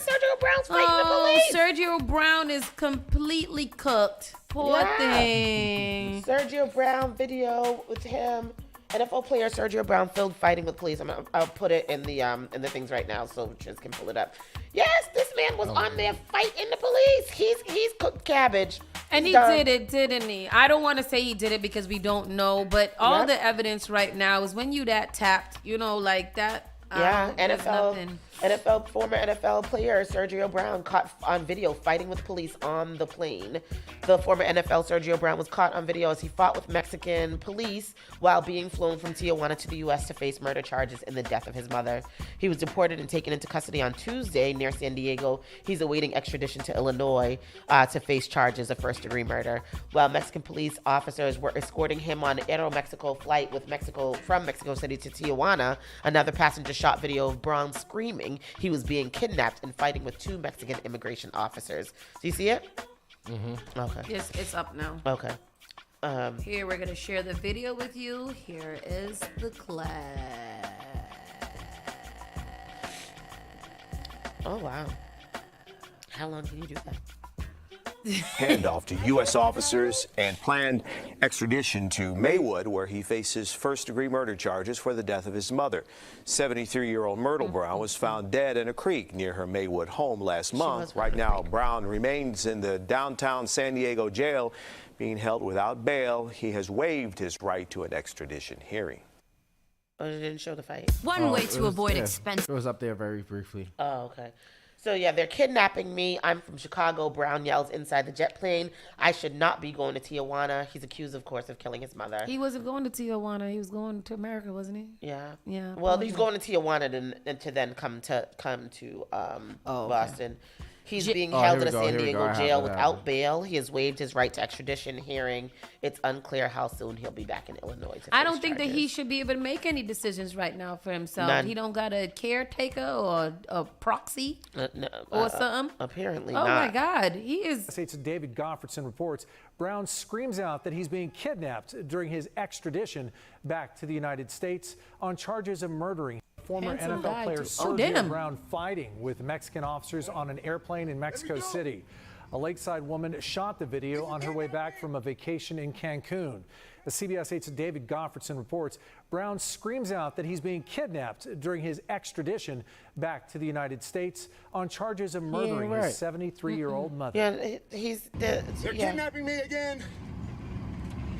Sergio Brown's fighting the police. Sergio Brown is completely cooked. Poor thing. Sergio Brown video with him. NFL player Sergio Brown filmed fighting with police. I'll put it in the things right now so Trish can pull it up. Yes, this man was on there fighting the police. He's cooked cabbage. And he did it, didn't he? I don't want to say he did it because we don't know, but all the evidence right now is when you that tapped, like that, Yeah, There's nothing. former NFL player Sergio Brown caught on video fighting with police on the plane. The former NFL Sergio Brown was caught on video as he fought with Mexican police while being flown from Tijuana to the U.S. to face murder charges in the death of his mother. He was deported and taken into custody on Tuesday near San Diego. He's awaiting extradition to Illinois to face charges of first-degree murder. While Mexican police officers were escorting him on an Aeromexico flight from Mexico City to Tijuana, another passenger shot video of Brown screaming he was being kidnapped and fighting with 2 Mexican immigration officers. Do you see it? Mm-hmm. Okay. Yes, it's up now. Okay. Here, we're going to share the video with you. Here is the clap. Oh, wow. How long can you do that? Handoff to U.S. officers and planned extradition to Maywood, where he faces first-degree murder charges for the death of his mother. 73-year-old Myrtle Brown was found dead in a creek near her Maywood home last month. Right now, Brown remains in the downtown San Diego jail, being held without bail. He has waived his right to an extradition hearing. Oh, they didn't show the fight? One way to avoid expense. It was up there very briefly. Oh, okay. So, yeah, they're kidnapping me. I'm from Chicago. Brown yells inside the jet plane. I should not be going to Tijuana. He's accused, of course, of killing his mother. He wasn't going to Tijuana. He was going to America, wasn't he? Yeah. Yeah. Well, he's going to Tijuana to then come to Boston. He's being held in a San Diego jail without bail. He has waived his right to extradition hearing. It's unclear how soon he'll be back in Illinois. I don't think that he should be able to make any decisions right now for himself. None. He don't got a caretaker or a proxy or something. Apparently not. Oh my God, he is. States David Goffredson reports Brown screams out that he's being kidnapped during his extradition back to the United States on charges of murdering former NFL player Sergio Brown fighting with Mexican officers on an airplane in Mexico City. A Lakeside woman shot the video on her way back from a vacation in Cancun. The CBS 8's David Goffredson reports Brown screams out that he's being kidnapped during his extradition back to the United States on charges of murdering his 73-year-old mother. Yeah, They're kidnapping me again.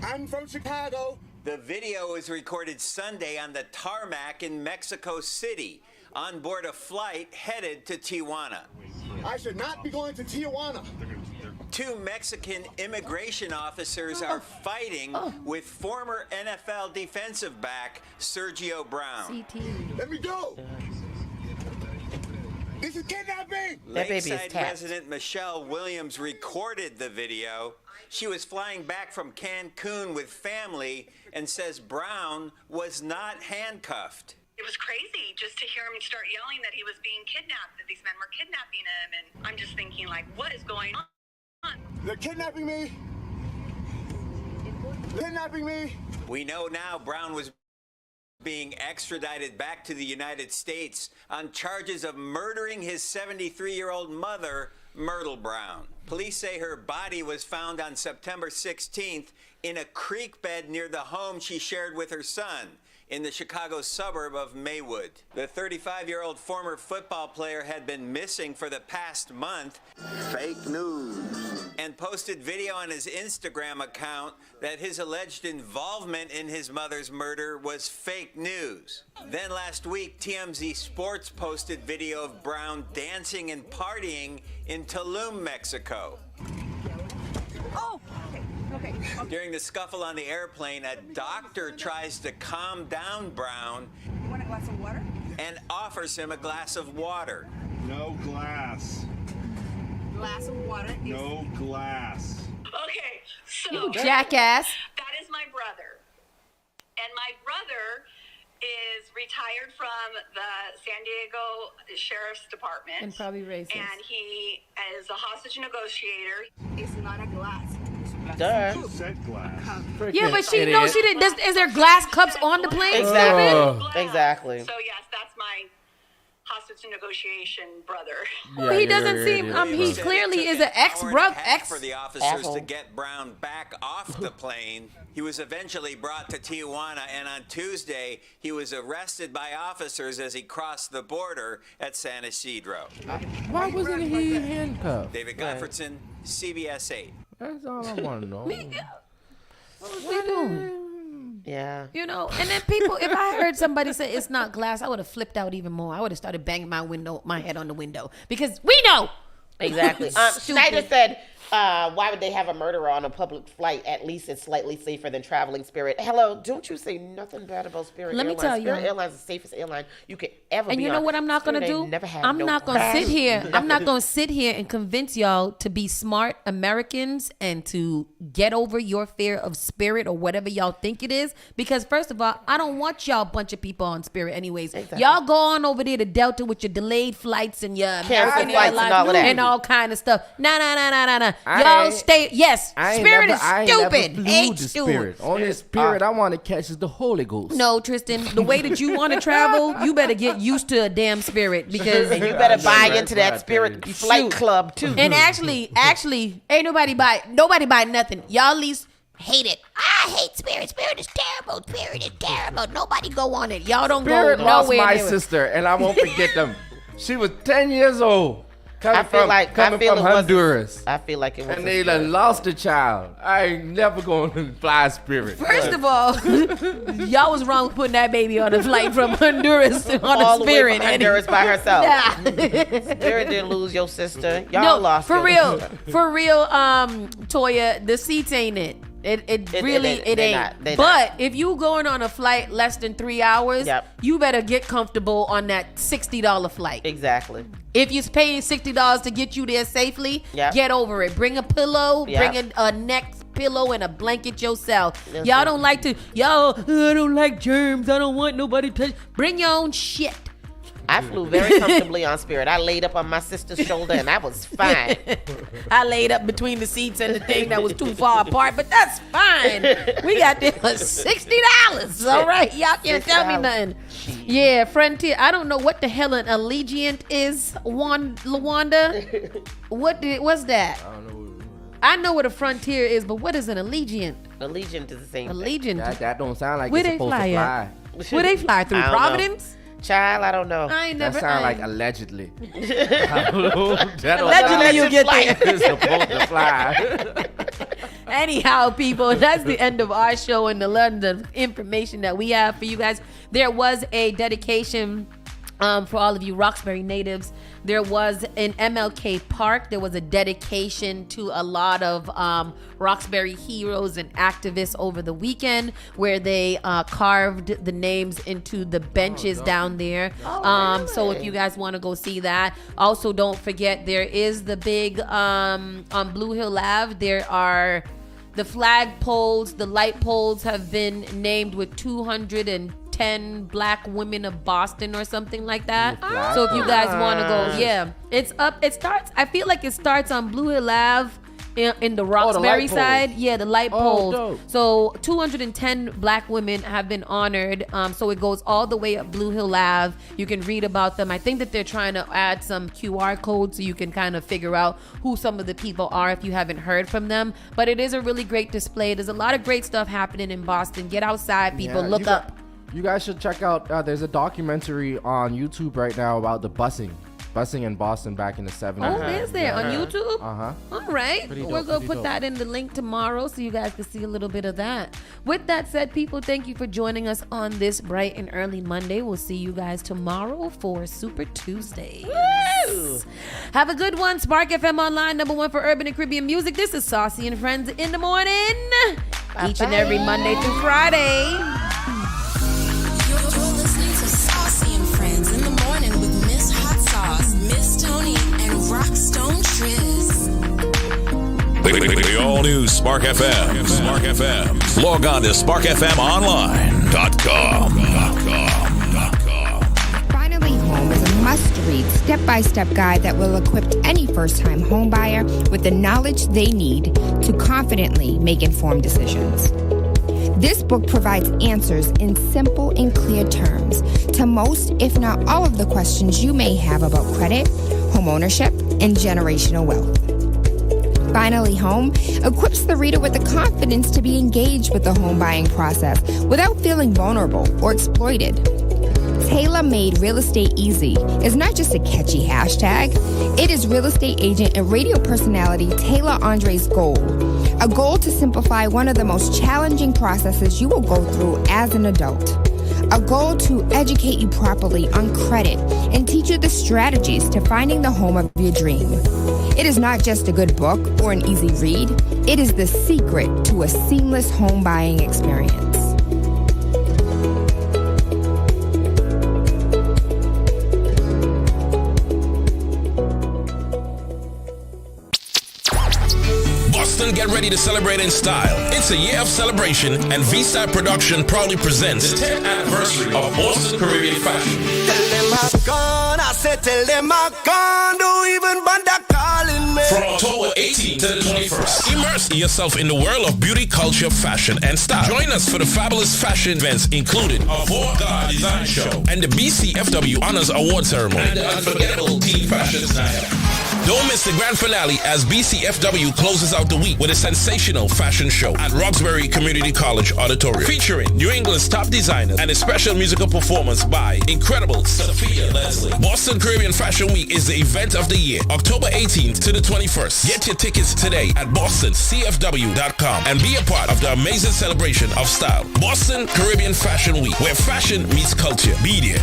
I'm from Chicago. The video was recorded Sunday on the tarmac in Mexico City on board a flight headed to Tijuana. I should not be going to Tijuana. 2 Mexican immigration officers are fighting with former NFL defensive back Sergio Brown. Let me go. This is kidnapping. Lakeside resident Michelle Williams recorded the video. She was flying back from Cancun with family and says Brown was not handcuffed. It was crazy just to hear him start yelling that he was being kidnapped, that these men were kidnapping him. And I'm just thinking, like, what is going on? They're kidnapping me. Kidnapping me. We know now Brown was being extradited back to the United States on charges of murdering his 73-year-old mother, Myrtle Brown. Police say her body was found on September 16th in a creek bed near the home she shared with her son in the Chicago suburb of Maywood. The 35-year-old former football player had been missing for the past month. Fake news. And posted video on his Instagram account that his alleged involvement in his mother's murder was fake news. Then last week, TMZ Sports posted video of Brown dancing and partying in Tulum, Mexico. Oh! Okay. During the scuffle on the airplane, a doctor tries to calm down Brown. You want a glass of water? And offers him a glass of water. No glass. Glass of water. No glass. Okay, so You jackass. That is my brother. And my brother is retired from the San Diego Sheriff's Department. And probably racist. And he is a hostage negotiator. It's not a glass. Duh. Said glass. Yeah, but she knows she didn't. Is there glass cups on the plane? Exactly. So yes, that's my hostage negotiation brother. Well, he doesn't seem. He clearly is an ex-brother. For the officers to get Brown back off the plane. He was eventually brought to Tijuana, and on Tuesday, he was arrested by officers as he crossed the border at San Isidro. Why wasn't he handcuffed? David Goffredson, CBS 8. That's all I want to know. What was he doing? Yeah. You know, and then people, if I heard somebody say it's not glass, I would have flipped out even more. I would have started banging my head on the window because we know. Exactly. Schneider said, why would they have a murderer on a public flight? At least it's slightly safer than traveling Spirit. Hello, don't you say nothing bad about Spirit Airlines. Let me tell you. Spirit Airlines is the safest airline you could ever be on. And you know what I'm not going to do? I'm not going to sit here. I'm not going to sit here and convince y'all to be smart Americans and to get over your fear of Spirit or whatever y'all think it is. Because first of all, I don't want y'all bunch of people on Spirit anyways. Exactly. Y'all go on over there to Delta with your delayed flights and your American flights and all of that. and all kind of stuff. Nah. Y'all stay. Yes, Spirit is stupid. Ain't stupid. Spirit. Only Spirit I want to catch is the Holy Ghost. No, Tristan, the way that you want to travel, you better get used to a damn Spirit because and you better buy into that Spirit flight club too. And actually, ain't nobody buy nothing. Y'all at least hate it. I hate Spirit. Spirit is terrible. Spirit is terrible. Nobody go on it. Y'all don't Spirit go lost nowhere. my sister, and I won't forget them. She was 10 years old. Coming from Honduras. I feel like it was. And they done lost a child. I ain't never going to fly Spirit. First of all, y'all was wrong with putting that baby on a flight from Honduras on all a Spirit. The way from Honduras by herself. Nah. Spirit didn't lose your sister. Y'all lost. For real, Toya, the seats ain't it. It ain't. But if you going on a flight less than 3 hours, you better get comfortable on that $60 flight. Exactly. If you're paying $60 to get you there safely, get over it. Bring a pillow, bring a neck pillow and a blanket yourself. Y'all don't like to, I don't like germs. I don't want nobody to touch. Bring your own shit. I flew very comfortably on Spirit. I laid up on my sister's shoulder and that was fine. I laid up between the seats and the thing that was too far apart, but that's fine. We got there for $60. All right, y'all can't tell me nothing. Yeah, Frontier. I don't know what the hell an Allegiant is, Lawanda. What's that? I don't know. I know what a Frontier is, but what is an Allegiant? Allegiant is the same Allegiant. thing. That don't sound like Where it's they supposed to fly. Where they fly through? Providence? Child, I don't know. That sound like allegedly. Allegedly you get there. It's supposed to fly. Anyhow, people, that's the end of our show and the London information that we have for you guys. There was a dedication for all of you Roxbury natives. There was in MLK Park, there was a dedication to a lot of Roxbury heroes and activists over the weekend where they carved the names into the benches down there. Really? So if you guys want to go see that. Also, don't forget, there is the big, on Blue Hill Ave, there are the flag poles, the light poles have been named with 210 Black women of Boston or something like that. So if you guys want to go, it's up. I feel like it starts on Blue Hill Ave in the Roxbury side. Yeah, the light poles. Dope. So 210 Black women have been honored. So it goes all the way up Blue Hill Ave. You can read about them. I think that they're trying to add some QR codes so you can kind of figure out who some of the people are if you haven't heard from them. But it is a really great display. There's a lot of great stuff happening in Boston. Get outside, people. Look up. You guys should check out, there's a documentary on YouTube right now about the busing in Boston back in the 70s. Oh, is there? On YouTube? Uh-huh. All right. We're going to put that in the link tomorrow so you guys can see a little bit of that. With that said, people, thank you for joining us on this bright and early Monday. We'll see you guys tomorrow for Super Tuesday. Have a good one. Spark FM Online, #1 for urban and Caribbean music. This is Saucy and Friends in the morning. Bye-bye. Each and every Monday through Friday. You're listening to Saucy and Friends in the morning with Miss Hot Sauce, Miss Tony, and Rockstone Triz. The all-new Spark FM. Spark FM. Log on to sparkfmonline.com. Finally Home is a must-read, step-by-step guide that will equip any first-time home buyer with the knowledge they need to confidently make informed decisions. This book provides answers in simple and clear terms to most, if not all, of the questions you may have about credit, home ownership, and generational wealth. Finally Home equips the reader with the confidence to be engaged with the home buying process without feeling vulnerable or exploited. Taylor Made Real Estate Easy is not just a catchy hashtag. It is real estate agent and radio personality Taylor Andre's goal. A goal to simplify one of the most challenging processes you will go through as an adult. A goal to educate you properly on credit and teach you the strategies to finding the home of your dream. It is not just a good book or an easy read. It is the secret to a seamless home buying experience. Boston, get ready to celebrate in style. It's a year of celebration, and V-Style Production proudly presents the 10th anniversary of Boston Caribbean Fashion. Tell them I'm gone, I said tell them I'm gone, don't even bother calling me. From October 18th to the 21st, immerse yourself in the world of beauty, culture, fashion, and style. Join us for the fabulous fashion events including a Avant-Garde Design Show and the BCFW Honors Award Ceremony and the unforgettable Teen Fashion Night. Don't miss the grand finale as BCFW closes out the week with a sensational fashion show at Roxbury Community College Auditorium, featuring New England's top designers and a special musical performance by incredible Sophia Leslie. Boston Caribbean Fashion Week is the event of the year, October 18th to the 21st. Get your tickets today at bostoncfw.com and be a part of the amazing celebration of style. Boston Caribbean Fashion Week, where fashion meets culture. Be there.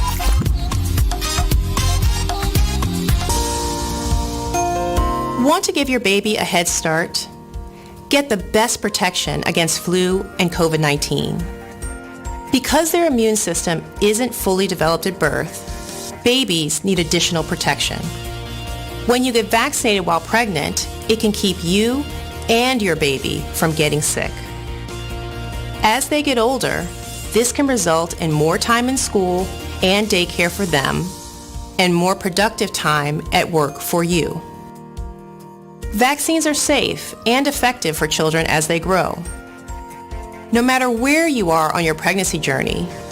Want to give your baby a head start? Get the best protection against flu and COVID-19. Because their immune system isn't fully developed at birth, babies need additional protection. When you get vaccinated while pregnant, it can keep you and your baby from getting sick. As they get older, this can result in more time in school and daycare for them, and more productive time at work for you. Vaccines are safe and effective for children as they grow. No matter where you are on your pregnancy journey,